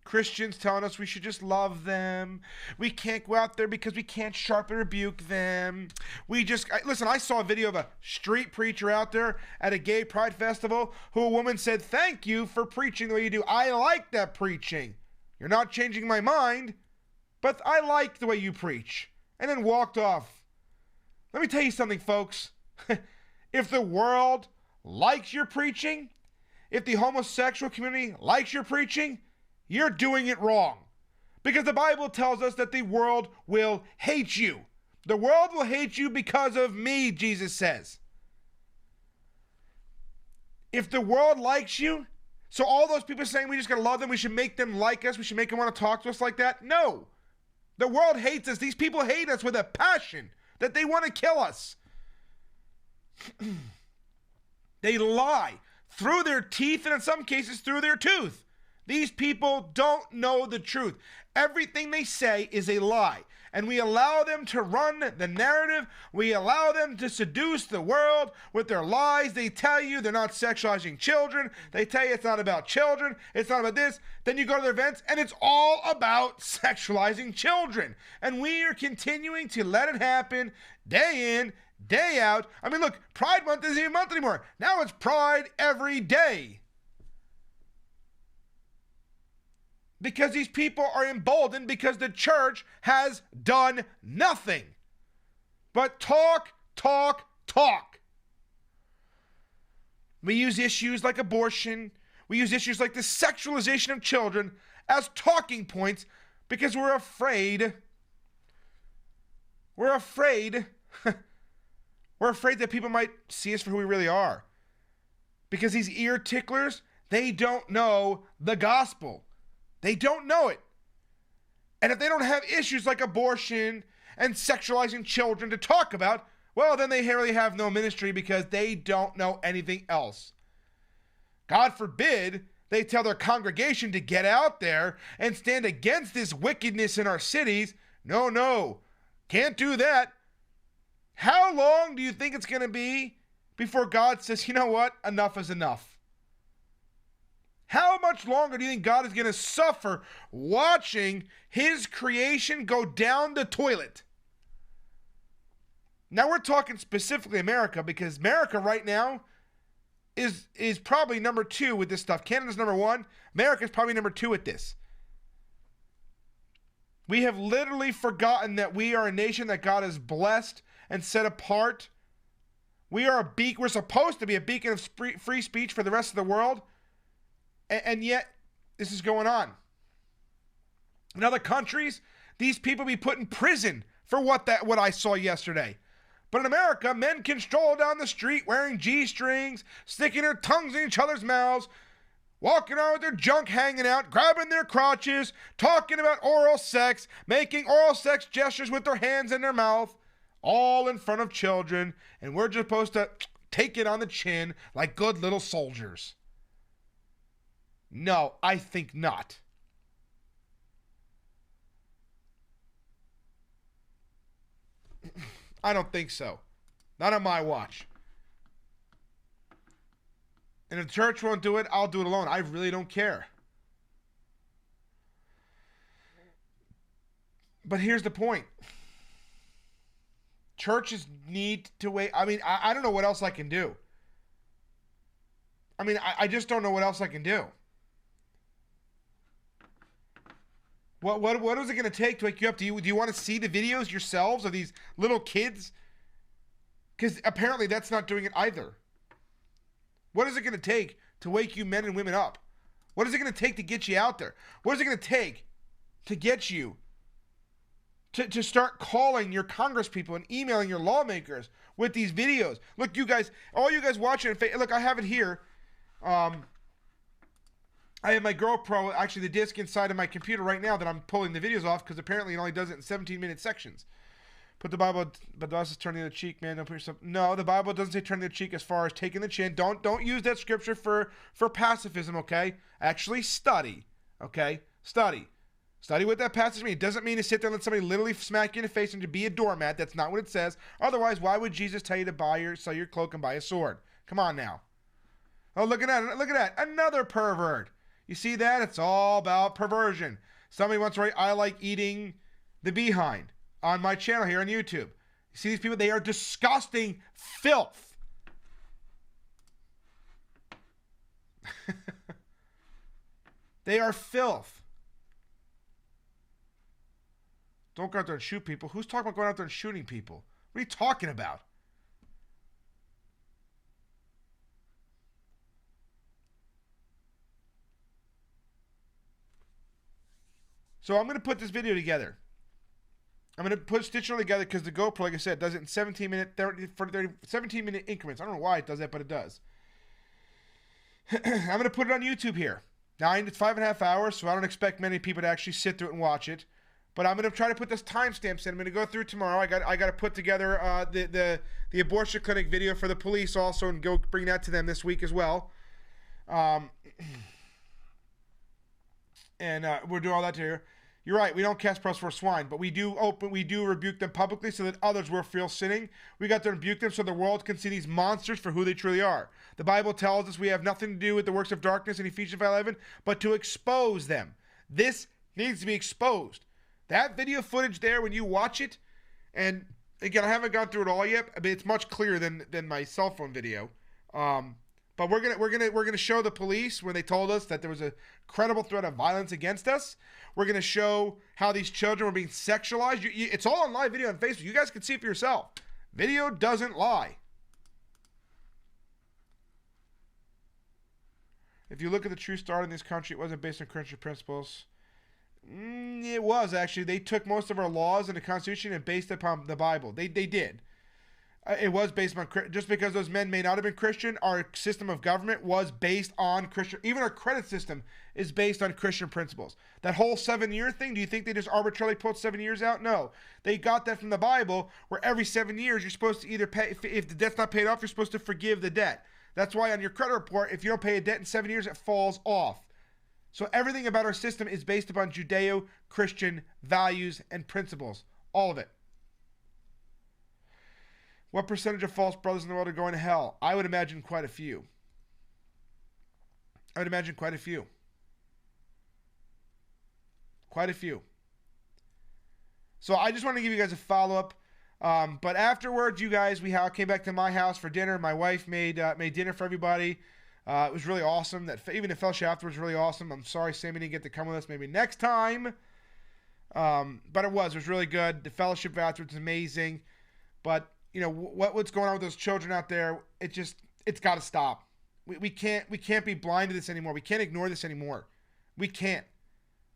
Christians telling us we should just love them. We can't go out there because we can't sharply rebuke them. Listen, I saw a video of a street preacher out there at a gay pride festival who a woman said, "Thank you for preaching the way you do. I like that preaching. You're not changing my mind, but I like the way you preach." And then walked off. Let me tell you something, folks. If the world likes your preaching, if the homosexual community likes your preaching, you're doing it wrong. Because the Bible tells us that the world will hate you. The world will hate you because of me, Jesus says. If the world likes you, so all those people saying we just gotta love them, we should make them like us, we should make them want to talk to us like that. No. The world hates us. These people hate us with a passion that they want to kill us. They lie through their teeth and in some cases through their tooth. These people don't know the truth. Everything they say is a lie. And we allow them to run the narrative. We allow them to seduce the world with their lies. They tell you they're not sexualizing children. They tell you it's not about children. It's not about this. Then you go to their events and it's all about sexualizing children. And we are continuing to let it happen day in, day out. I mean, look, Pride Month isn't even a month anymore. Now it's Pride every day. Because these people are emboldened because the church has done nothing but talk. We use issues like abortion. We use issues like the sexualization of children as talking points because we're afraid. We're afraid that people might see us for who we really are. Because these ear ticklers, they don't know the gospel. They don't know it. And if they don't have issues like abortion and sexualizing children to talk about, well, then they really have no ministry because they don't know anything else. God forbid they tell their congregation to get out there and stand against this wickedness in our cities. No, can't do that. How long do you think it's going to be before God says, you know what, enough is enough? How much longer do you think God is going to suffer watching his creation go down the toilet? Now we're talking specifically America, because America right now is probably number 2 with this stuff. Canada's number 1. America's probably number 2 at this. We have literally forgotten that we are a nation that God has blessed and set apart. We are a beacon. We're supposed to be a beacon of free speech for the rest of the world. And yet, this is going on. In other countries, these people be put in prison for what I saw yesterday. But in America, men can stroll down the street wearing G-strings, sticking their tongues in each other's mouths, walking around with their junk hanging out, grabbing their crotches, talking about oral sex, making oral sex gestures with their hands in their mouth, all in front of children, and we're just supposed to take it on the chin like good little soldiers. No, I think not. I don't think so. Not on my watch. And if the church won't do it, I'll do it alone. I really don't care. But here's the point. Churches need to wait. I mean, I don't know what else I can do. I mean, I just don't know what else I can do. What is it going to take to wake you up? Do you want to see the videos yourselves of these little kids? Because apparently that's not doing it either. What is it going to take to wake you men and women up? What is it going to take to get you out there? What is it going to take to get you to start calling your congresspeople and emailing your lawmakers with these videos? Look, you guys, all you guys watching, look, I have it here. I have my GoPro, actually the disc inside of my computer right now that I'm pulling the videos off, because apparently it only does it in 17-minute sections. Put the Bible, but thus is turning the cheek, man. Don't put yourself. No, the Bible doesn't say turning the cheek as far as taking the chin. Don't use that scripture for pacifism, okay? Actually study, okay? Study what that passage means. It doesn't mean to sit there and let somebody literally smack you in the face and to be a doormat. That's not what it says. Otherwise, why would Jesus tell you to sell your cloak and buy a sword? Come on now. Oh, look at that. Another pervert. You see that? It's all about perversion. Somebody once wrote, I like eating the behind on my channel here on YouTube. You see these people? They are disgusting filth. They are filth. Don't go out there and shoot people. Who's talking about going out there and shooting people? What are you talking about? So I'm going to put this video together. I'm going to stitch it all together because the GoPro, like I said, does it in 17-minute increments. I don't know why it does that, but it does. I'm going to put it on YouTube here. Now, it's 5.5 hours, so I don't expect many people to actually sit through it and watch it. But I'm going to try to put this timestamps in. I'm going to go through tomorrow. I got to put together the abortion clinic video for the police also, and go bring that to them this week as well. And we'll do all that here. You're right. We don't cast pearls for swine, but we do rebuke them publicly so that others will feel sinning. We got to rebuke them so the world can see these monsters for who they truly are. The Bible tells us we have nothing to do with the works of darkness in Ephesians 5:11, but to expose them. This needs to be exposed. That video footage there, when you watch it, and again, I haven't gone through it all yet. I mean, it's much clearer than my cell phone video. But we're gonna show the police when they told us that there was a credible threat of violence against us. We're gonna show how these children were being sexualized. It's all on live video on Facebook. You guys can see it for yourself. Video doesn't lie. If you look at the true start in this country, it wasn't based on Christian principles. It was actually. They took most of our laws and the Constitution and based it upon the Bible. They did. It was based on, just because those men may not have been Christian, our system of government was based on Christian. Even our credit system is based on Christian principles. That whole 7-year thing, do you think they just arbitrarily pulled 7 years out? No. They got that from the Bible, where every 7 years you're supposed to either pay, if the debt's not paid off, you're supposed to forgive the debt. That's why on your credit report, if you don't pay a debt in 7 years, it falls off. So everything about our system is based upon Judeo-Christian values and principles. All of it. What percentage of false brothers in the world are going to hell? I would imagine quite a few. Quite a few. So I just want to give you guys a follow-up. But afterwards, you guys, we came back to my house for dinner. My wife made dinner for everybody. It was really awesome. Even the fellowship afterwards was really awesome. I'm sorry Sammy didn't get to come with us. Maybe next time. But it was really good. The fellowship afterwards was amazing. But you know what's going on with those children out there? It's got to stop. We can't be blind to this anymore. We can't ignore this anymore. We can't.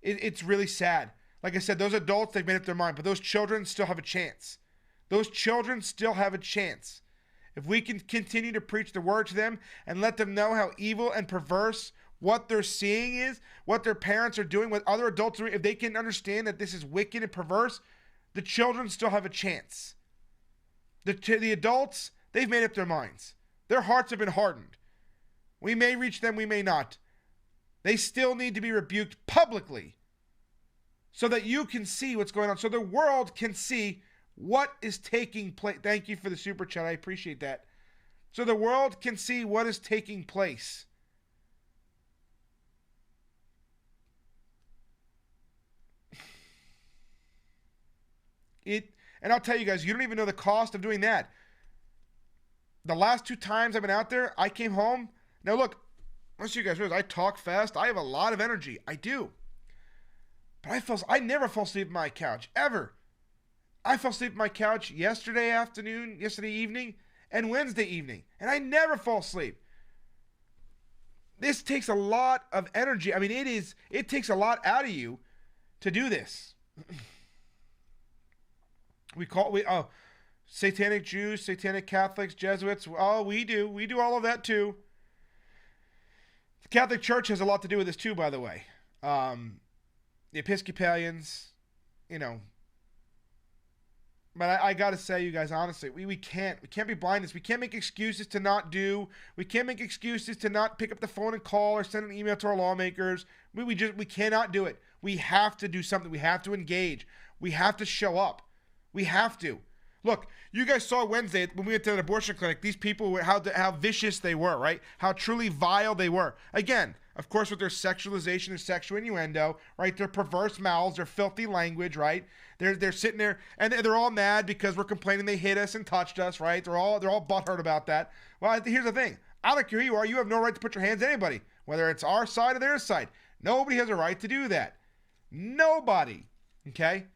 It's really sad. Like I said, those adults, they've made up their mind, but those children still have a chance. Those children still have a chance. If we can continue to preach the word to them and let them know how evil and perverse what they're seeing is, what their parents are doing, what other adults are doing, if they can understand that this is wicked and perverse, the children still have a chance. The adults, they've made up their minds. Their hearts have been hardened. We may reach them, we may not. They still need to be rebuked publicly so that you can see what's going on, so the world can see what is taking place. Thank you for the super chat. I appreciate that. So the world can see what is taking place. And I'll tell you guys, you don't even know the cost of doing that. The last 2 times I've been out there, I came home. Now look, most of you guys realize I talk fast. I have a lot of energy. I do. But I never fall asleep on my couch, ever. I fell asleep on my couch yesterday evening, and Wednesday evening. And I never fall asleep. This takes a lot of energy. I mean, it takes a lot out of you to do this. Satanic Jews, Satanic Catholics, Jesuits. Oh, we do all of that too. The Catholic Church has a lot to do with this too, by the way. The Episcopalians, you know. But I gotta say, you guys, honestly, we can't be blind to this. We can't make excuses to not do. We can't make excuses to not pick up the phone and call or send an email to our lawmakers. We cannot do it. We have to do something. We have to engage. We have to show up. We have to. Look, you guys saw Wednesday when we went to an abortion clinic, these people, how vicious they were, right? How truly vile they were. Again, of course, with their sexualization and sexual innuendo, right? Their perverse mouths, their filthy language, right? They're sitting there, and they're all mad because we're complaining they hit us and touched us, right? They're all butthurt about that. Well, here's the thing. I don't care who you are. You have no right to put your hands on anybody, whether it's our side or their side. Nobody has a right to do that. Nobody. Okay?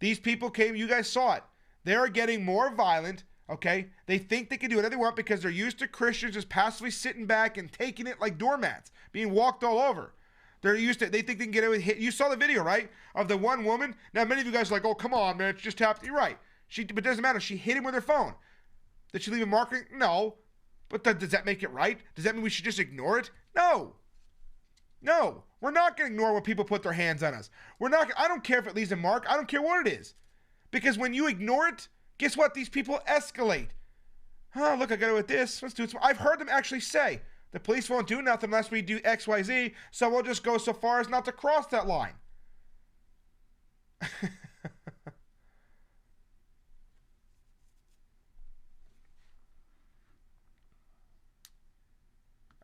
These people came, you guys saw it. They're getting more violent, okay? They think they can do whatever they want because they're used to Christians just passively sitting back and taking it like doormats, being walked all over. They think they can get away with hit. You saw the video, right? Of the one woman. Now, many of you guys are like, oh, come on, man, it's just happened. You're right. But it doesn't matter. She hit him with her phone. Did she leave a marking? No. But does that make it right? Does that mean we should just ignore it? No. No. We're not going to ignore when people put their hands on us. I don't care if it leaves a mark. I don't care what it is. Because when you ignore it, guess what? These people escalate. Oh, look, I got it with this. Let's do it. I've heard them actually say, the police won't do nothing unless we do X, Y, Z, so we'll just go so far as not to cross that line. I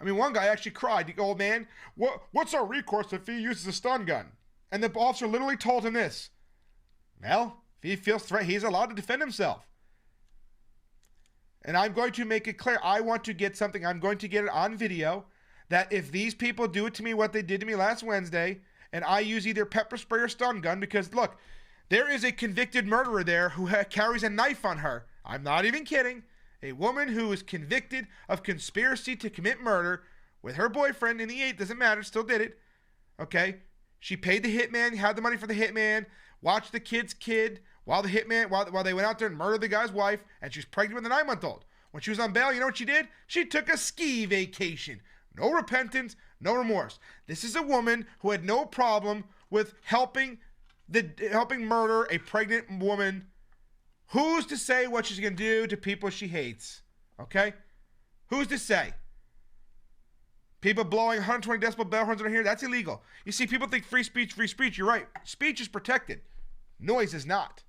mean, one guy actually cried. The old man, what's our recourse if he uses a stun gun? And the officer literally told him this. Well, if he feels threatened, he's allowed to defend himself. And I'm going to make it clear. I want to get something. I'm going to get it on video that if these people do it to me, what they did to me last Wednesday, and I use either pepper spray or stun gun, because look, there is a convicted murderer there who carries a knife on her. I'm not even kidding. A woman who is convicted of conspiracy to commit murder with her boyfriend in the 8th, doesn't matter, still did it. Okay? She paid the hitman, had the money for the hitman, watched the kid's kid while they went out there and murdered the guy's wife, and she's pregnant with a 9-month-old. When she was on bail, you know what she did? She took a ski vacation. No repentance, no remorse. This is a woman who had no problem with helping murder a pregnant woman. Who's to say what she's going to do to people she hates? Okay? Who's to say? People blowing 120 decibel bell horns in her ear, that's illegal. You see, people think free speech. You're right. Speech is protected. Noise is not.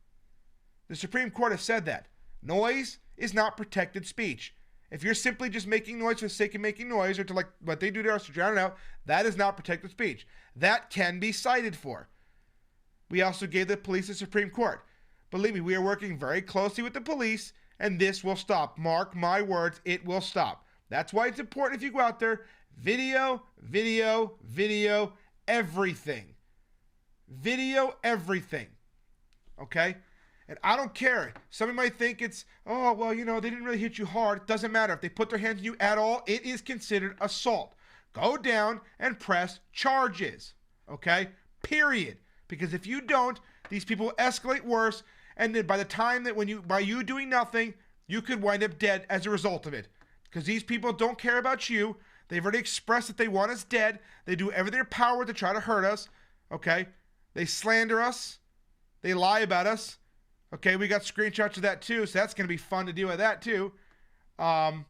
The Supreme Court has said that. Noise is not protected speech. If you're simply just making noise for the sake of making noise, or to like what they do to us to drown it out, that is not protected speech. That can be cited for. We also gave the police the Supreme Court. Believe me, we are working very closely with the police, and this will stop. Mark my words, it will stop. That's why it's important if you go out there, video, video, video, everything. Video, everything. Okay? And I don't care. Somebody might think it's, oh, well, you know, they didn't really hit you hard. It doesn't matter. If they put their hands on you at all, it is considered assault. Go down and press charges. Okay? Period. Because if you don't, these people will escalate worse. And then by the time that by you doing nothing, you could wind up dead as a result of it. Because these people don't care about you. They've already expressed that they want us dead. They do everything in their power to try to hurt us. Okay? They slander us. They lie about us. Okay, we got screenshots of that too, so that's going to be fun to deal with that too. And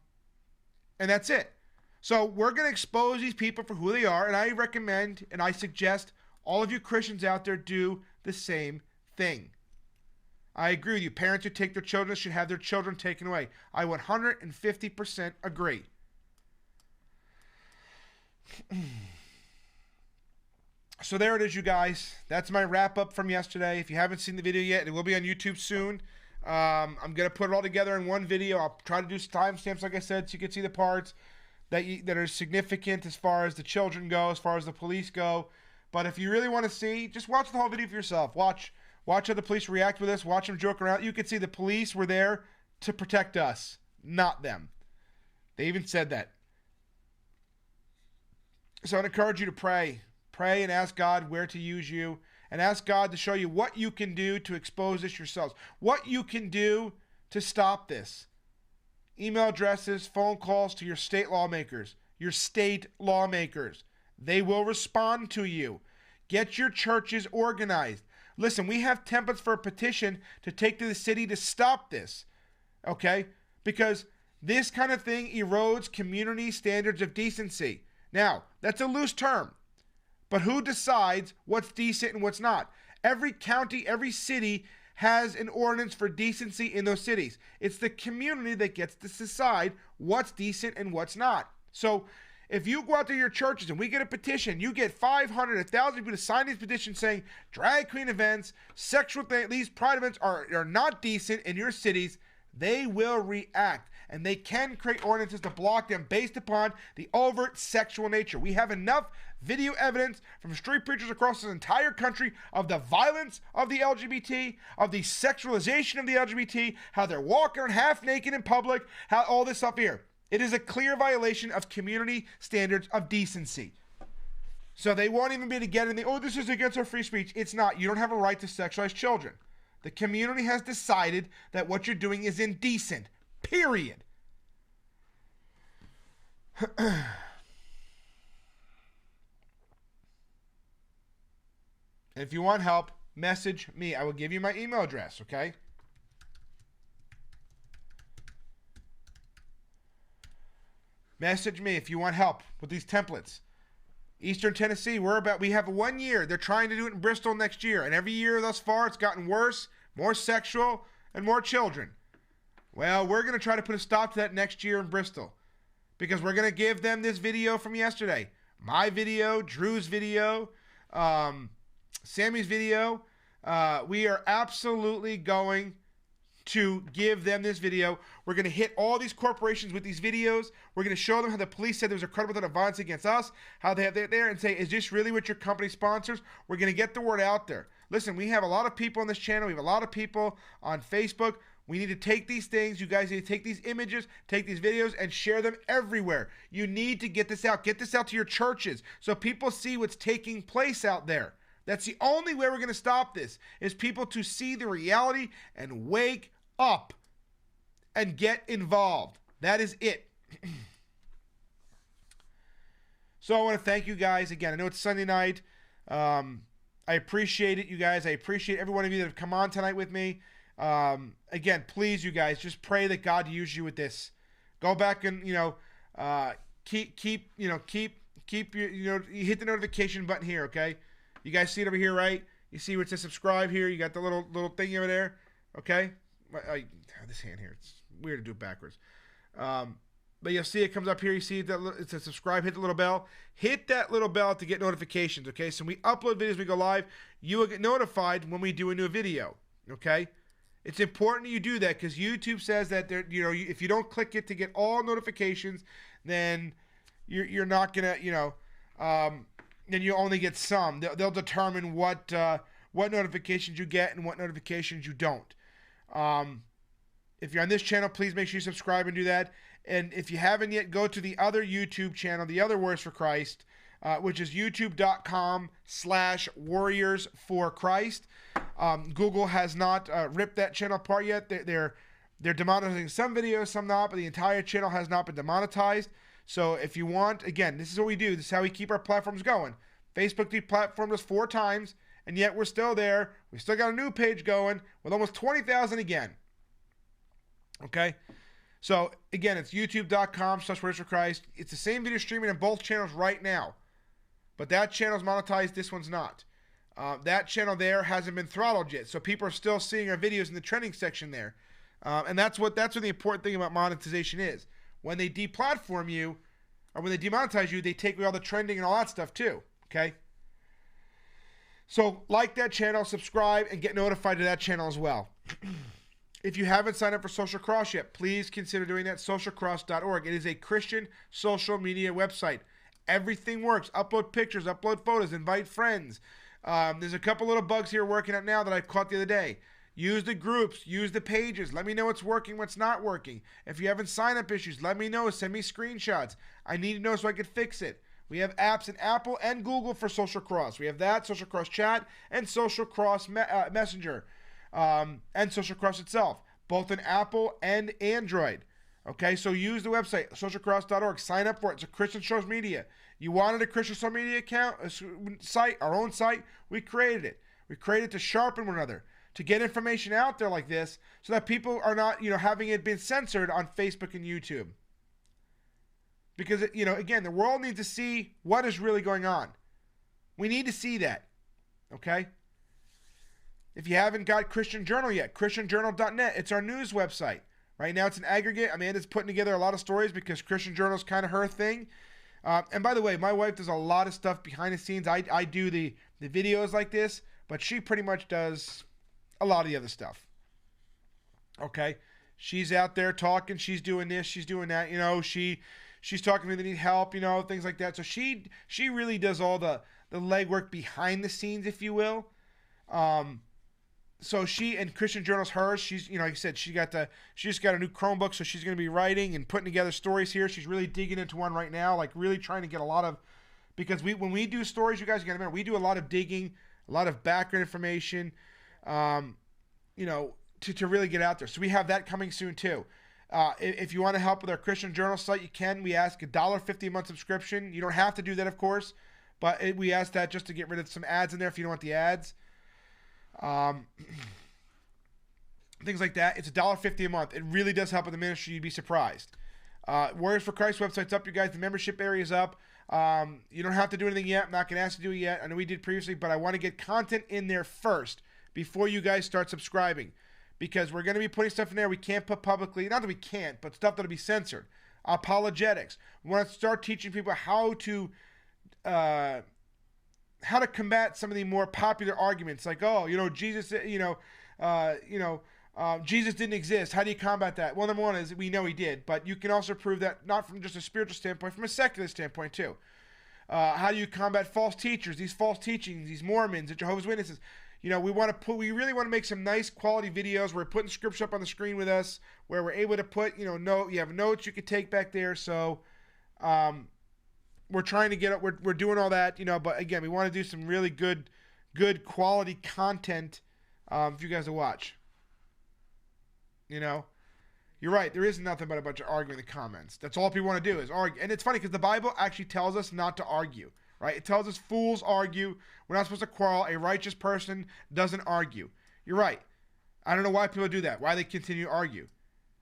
that's it. So we're going to expose these people for who they are, and I recommend and I suggest all of you Christians out there do the same thing. I agree with you. Parents who take their children should have their children taken away. I 150% agree. So there it is, you guys. That's my wrap up from yesterday. If you haven't seen the video yet, it will be on YouTube soon. I'm going to put it all together in one video. I'll try to do some timestamps, like I said, so you can see the parts that are significant as far as the children go, as far as the police go. But if you really want to see, just watch the whole video for yourself. Watch how the police react with us. Watch them joke around. You can see the police were there to protect us, not them. They even said that. So I'd encourage you to pray. Pray and ask God where to use you, and ask God to show you what you can do to expose this yourselves, what you can do to stop this. Email addresses, phone calls to your state lawmakers. They will respond to you. Get your churches organized. Listen, we have templates for a petition to take to the city to stop this, okay? Because this kind of thing erodes community standards of decency. Now, that's a loose term. But who decides what's decent and what's not? Every county, every city has an ordinance for decency in those cities. It's the community that gets to decide what's decent and what's not. So if you go out to your churches and we get a petition, you get 500, 1,000 people to sign these petitions saying drag queen events, these pride events are not decent in your cities, they will react. And they can create ordinances to block them based upon the overt sexual nature. We have enough video evidence from street preachers across this entire country of the violence of the LGBT, of the sexualization of the LGBT, how they're walking around half naked in public, how all this stuff here. It is a clear violation of community standards of decency. So they won't even be able to get in the, oh, this is against our free speech. It's not. You don't have a right to sexualize children. The community has decided that what you're doing is indecent. Period. And if you want help, message me. I will give you my email address, okay? Message me if you want help with these templates. Eastern Tennessee, we have 1 year. They're trying to do it in Bristol next year. And every year thus far, it's gotten worse, more sexual, and more children. Well, we're going to try to put a stop to that next year in Bristol. Because we're going to give them this video from yesterday. My video, Drew's video, Sammy's video. We are absolutely going to give them this video. We're going to hit all these corporations with these videos. We're going to show them how the police said there was a credible threat of violence against us, how they have it there, and say, is this really what your company sponsors? We're going to get the word out there. Listen, we have a lot of people on this channel. We have a lot of people on Facebook. We need to take these things. You guys need to take these images, take these videos, and share them everywhere. You need to get this out. Get this out to your churches so people see what's taking place out there. That's the only way we're going to stop this, is people to see the reality and wake up and get involved. That is it. So I want to thank you guys again. I know it's Sunday night. I appreciate it, you guys. I appreciate every one of you that have come on tonight with me. Again, please, you guys, just pray that God use you with this. Go back and, keep you hit the notification button here, okay? You guys see it over here, right? You see where it says subscribe here? You got the little thing over there, okay? I have this hand here. It's weird to do it backwards. But you'll see it comes up here. You see that it says subscribe. Hit the little bell. Hit that little bell to get notifications, okay? So when we upload videos, we go live, you will get notified when we do a new video, okay? It's important that you do that because YouTube says that if you don't click it to get all notifications, then you're not gonna, then you only get some. They'll determine what notifications you get and what notifications you don't. If you're on this channel, please make sure you subscribe and do that. And if you haven't yet, go to the other YouTube channel, the other Warriors for Christ, which is youtube.com/warriorsforchrist. Google has not ripped that channel apart yet. They're demonetizing some videos, some not, but the entire channel has not been demonetized. So if you want, again, this is what we do. This is how we keep our platforms going. Facebook deplatformed us 4 times, and yet we're still there. We still got a new page going with almost 20,000 again. Okay? So, again, it's youtube.com/warriorsforchrist. It's the same video streaming in both channels right now. But that channel's monetized, this one's not. That channel there hasn't been throttled yet. So people are still seeing our videos in the trending section there. And that's what the important thing about monetization is. When they deplatform you, or when they demonetize you, they take away all the trending and all that stuff too. Okay? So like that channel, subscribe, and get notified to that channel as well. If you haven't signed up for Social Cross yet, please consider doing that. Socialcross.org. It is a Christian social media website. Everything works. Upload pictures, upload photos, invite friends. There's a couple little bugs here working out now that I caught the other day. Use the groups, use the pages. Let me know what's working, what's not working. If you having sign-up issues, let me know. Send me screenshots. I need to know so I can fix it. We have apps in Apple and Google for Social Cross. We have that, Social Cross Chat, and Social Cross Messenger, and Social Cross itself, both in Apple and Android. Okay, so use the website, socialcross.org. Sign up for it. It's a Christian social media. You wanted a Christian social media account, a site, our own site. We created it. We created it to sharpen one another, to get information out there like this so that people are not, having it been censored on Facebook and YouTube. Because, again, the world needs to see what is really going on. We need to see that. Okay? If you haven't got Christian Journal yet, christianjournal.net. It's our news website. Right now it's an aggregate. Amanda's putting together a lot of stories because Christian Journal is kind of her thing. And by the way, my wife does a lot of stuff behind the scenes. I do the videos like this, but she pretty much does a lot of the other stuff. Okay? She's out there talking. She's doing this. She's doing that. She's talking to me that need help, things like that. So she really does all the legwork behind the scenes, if you will. So she, and Christian Journal's hers. She's, like I said, she just got a new Chromebook, so she's going to be writing and putting together stories here. She's really digging into one right now, like really trying to get a lot of, because when we do stories, you guys got to remember, we do a lot of digging, a lot of background information, to really get out there. So we have that coming soon too. If you want to help with our Christian Journal site, you can. We ask $1.50 a month subscription. You don't have to do that, of course, but we ask that just to get rid of some ads in there if you don't want the ads. Things like that. It's $1.50 a month. It really does help with the ministry. You'd be surprised. Warriors for Christ website's up, you guys. The membership area is up. You don't have to do anything yet. I'm not going to ask you to do it yet. I know we did previously, but I want to get content in there first before you guys start subscribing, because we're going to be putting stuff in there we can't put publicly. Not that we can't, but stuff that'll be censored. Apologetics. We want to start teaching people how to combat some of the more popular arguments, like, Jesus, Jesus didn't exist. How do you combat that? Well, number one is we know he did, but you can also prove that not from just a spiritual standpoint, from a secular standpoint too. How do you combat false teachers, these false teachings, these Mormons, the Jehovah's Witnesses? We really want to make some nice quality videos. We're putting scripture up on the screen with us, where we're able to put, you have notes you could take back there. So, we're trying to get up. We're doing all that, but again, we want to do some really good quality content for you guys to watch. You're right. There is nothing but a bunch of arguing in the comments. That's all people want to do is argue. And it's funny because the Bible actually tells us not to argue, right? It tells us fools argue. We're not supposed to quarrel. A righteous person doesn't argue. You're right. I don't know why people do that. Why they continue to argue.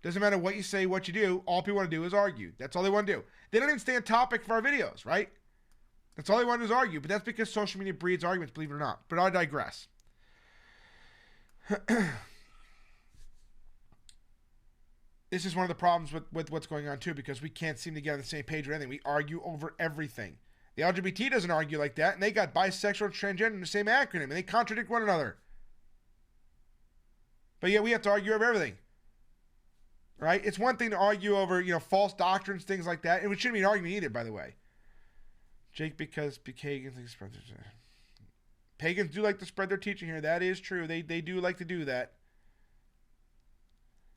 Doesn't matter what you say, what you do. All people want to do is argue. That's all they want to do. They don't even stay on topic for our videos, right? That's all they want to do is argue. But that's because social media breeds arguments, believe it or not. But I digress. This is one of the problems with what's going on too, because we can't seem to get on the same page or anything. We argue over everything. The LGBT doesn't argue like that, and they got bisexual and transgender in the same acronym, and they contradict one another. But yeah, we have to argue over everything. Right? It's one thing to argue over, false doctrines, things like that. And it shouldn't be an argument either, by the way. Jake, because pagans spread their pagans do like to spread their teaching here. That is true. They do like to do that.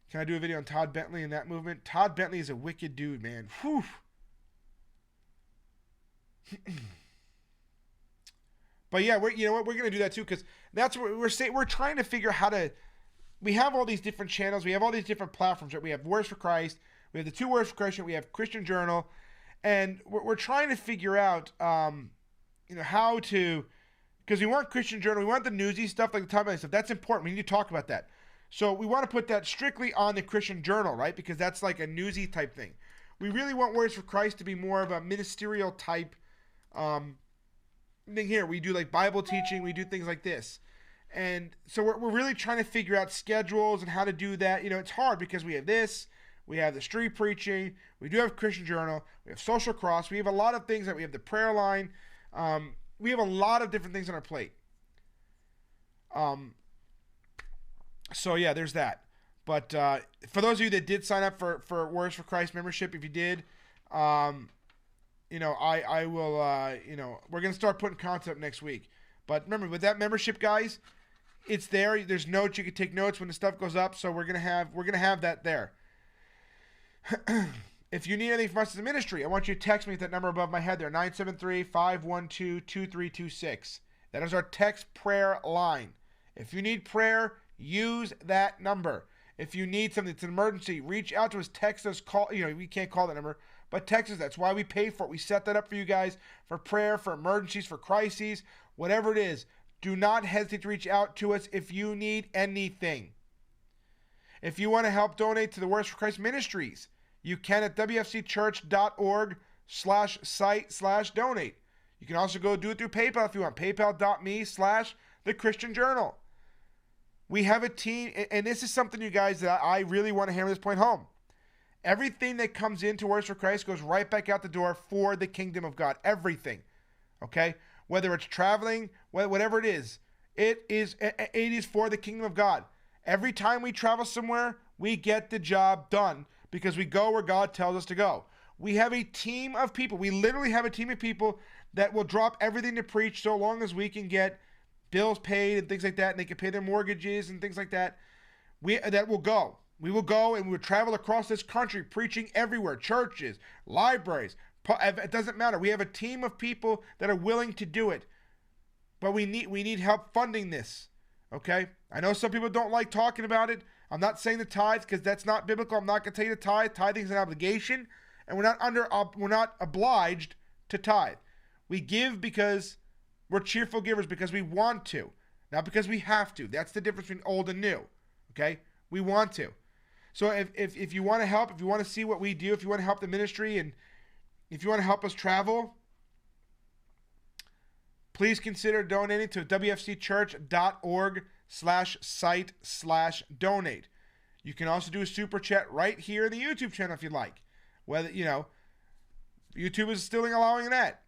Can I do a video on Todd Bentley and that movement? Todd Bentley is a wicked dude, man. Whew. But yeah, we're gonna do that too, because that's what we're saying. We're trying to figure how to. We have all these different channels. We have all these different platforms. Right? We have Words for Christ. We have the 2 Words for Christ. We have Christian Journal, and we're trying to figure out, how to, because we want Christian Journal. We want the newsy stuff, like the time stuff. That's important. We need to talk about that. So we want to put that strictly on the Christian Journal, right? Because that's like a newsy type thing. We really want Words for Christ to be more of a ministerial type thing here. We do like Bible teaching. We do things like this. And so we're really trying to figure out schedules and how to do that. It's hard because we have this. We have the street preaching. We do have Christian Journal. We have Social Cross. We have a lot of things. We have the prayer line. We have a lot of different things on our plate. So yeah, there's that. But for those of you that did sign up for Words for Christ membership, if you did, I will. We're gonna start putting content up next week. But remember, with that membership, guys, it's there. There's notes. You can take notes when the stuff goes up. So we're gonna have that there. If you need anything from us as a ministry, I want you to text me at that number above my head there, 973-512-2326. That is our text prayer line. If you need prayer, use that number. If you need something, it's an emergency, reach out to us, text us, call. We can't call that number, but text us. That's why we pay for it. We set that up for you guys for prayer, for emergencies, for crises, whatever it is. Do not hesitate to reach out to us if you need anything. If you want to help donate to the Words for Christ Ministries, you can at wfcchurch.org/site/donate. You can also go do it through PayPal if you want. PayPal.me/thechristianjournal. We have a team, and this is something, you guys, that I really want to hammer this point home. Everything that comes into Words for Christ goes right back out the door for the kingdom of God. Everything. Okay? Whether it's traveling, whatever it is for the kingdom of God. Every time we travel somewhere, we get the job done because we go where God tells us to go. We have a team of people. We literally have a team of people that will drop everything to preach so long as we can get bills paid and things like that, and they can pay their mortgages and things like that. That will go. We will go and we will travel across this country preaching everywhere, churches, libraries. It doesn't matter. We have a team of people that are willing to do it, but we need help funding this. Okay? I know some people don't like talking about it. I'm not saying the tithes because that's not biblical. I'm not going to tell you the tithe. Tithing is an obligation, and we're not obliged to tithe. We give because we're cheerful givers, because we want to, not because we have to. That's the difference between old and new. Okay? We want to. So if you want to help, if you want to see what we do, if you want to help the ministry, and if you want to help us travel, please consider donating to wfcchurch.org/site/donate. You can also do a super chat right here in the YouTube channel if you'd like. Whether, YouTube is still allowing that.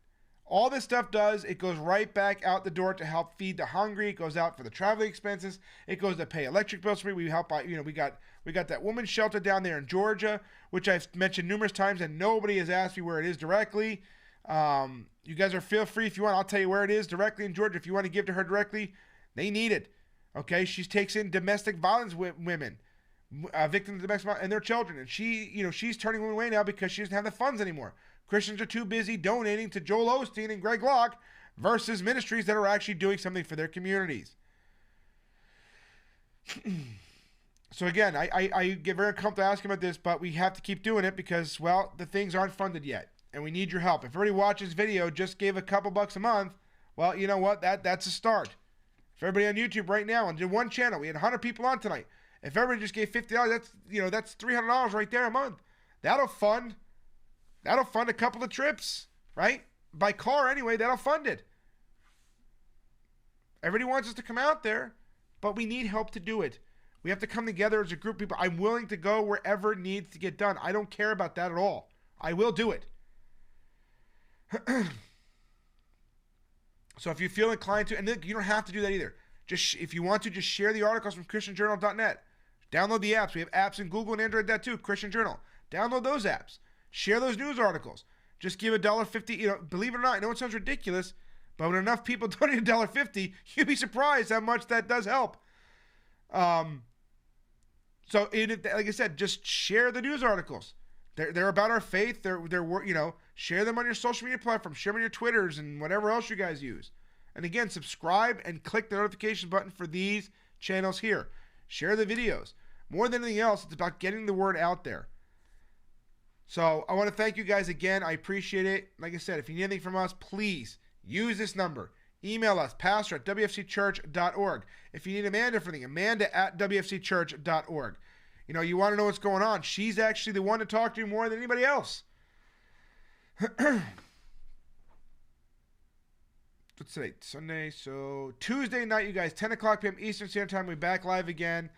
All this stuff it goes right back out the door to help feed the hungry. It goes out for the traveling expenses. It goes to pay electric bills for me. We help out, we got that women's shelter down there in Georgia, which I've mentioned numerous times, and nobody has asked me where it is directly. You guys feel free if you want. I'll tell you where it is directly in Georgia. If you want to give to her directly, they need it. Okay, she takes in domestic violence women, victims of domestic violence, and their children, and she's turning women away now because she doesn't have the funds anymore. Christians are too busy donating to Joel Osteen and Greg Locke versus ministries that are actually doing something for their communities. So again, I get very comfortable asking about this, but we have to keep doing it because, well, the things aren't funded yet, and we need your help. If everybody watches video just gave a couple bucks a month, well, you know what? That's a start. If everybody on YouTube right now, and did one channel, we had 100 people on tonight. If everybody just gave $50, that's $300 right there a month. That'll fund a couple of trips, right? By car anyway, that'll fund it. Everybody wants us to come out there, but we need help to do it. We have to come together as a group of people. I'm willing to go wherever it needs to get done. I don't care about that at all. I will do it. So if you feel inclined to, and you don't have to do that either. Just if you want to, just share the articles from ChristianJournal.net. Download the apps. We have apps in Google and Android that too. Christian Journal. Download those apps. Share those news articles. Just give $1.50. You know, believe it or not, I know it sounds ridiculous, but when enough people donate $1.50, you'd be surprised how much that does help. So, like I said, just share the news articles. They're about our faith. They're you know, share them on your social media platforms. Share them on your Twitters and whatever else you guys use. And again, subscribe and click the notification button for these channels here. Share the videos. More than anything else, it's about getting the word out there. So I want to thank you guys again. I appreciate it. Like I said, if you need anything from us, please use this number. Email us, pastor@wfcchurch.org. If you need Amanda for anything, amanda@wfcchurch.org. You know, you want to know what's going on. She's actually the one to talk to more than anybody else. What's today? Sunday. So Tuesday night, you guys, 10 o'clock p.m. Eastern Standard Time. We'll be back live again.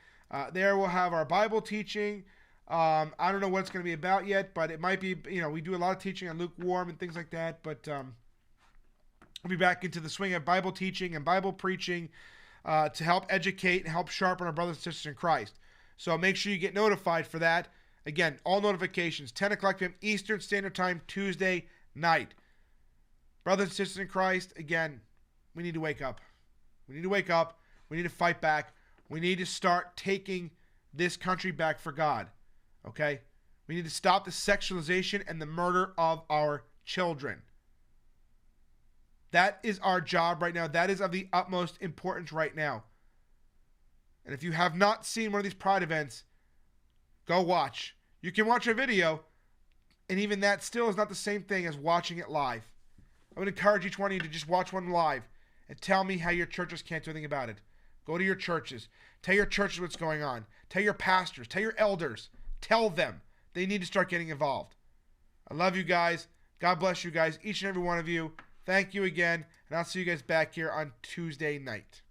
There we'll have our Bible teaching. I don't know what it's going to be about yet, but it might be, you know, we do a lot of teaching on lukewarm and things like that. But we'll be back into the swing of Bible teaching and Bible preaching to help educate and help sharpen our brothers and sisters in Christ. So make sure you get notified for that. Again, all notifications, 10 o'clock p.m. Eastern Standard Time, Tuesday night. Brothers and sisters in Christ, again, we need to wake up. We need to wake up. We need to fight back. We need to start taking this country back for God. Okay? We need to stop the sexualization and the murder of our children. That is our job right now. That is of the utmost importance right now. And if you have not seen one of these Pride events, go watch. You can watch a video, and even that still is not the same thing as watching it live. I would encourage each one of you to just watch one live and tell me how your churches can't do anything about it. Go to your churches. Tell your churches what's going on. Tell your pastors. Tell your elders. Tell them they need to start getting involved. I love you guys. God bless you guys, each and every one of you. Thank you again, and I'll see you guys back here on Tuesday night.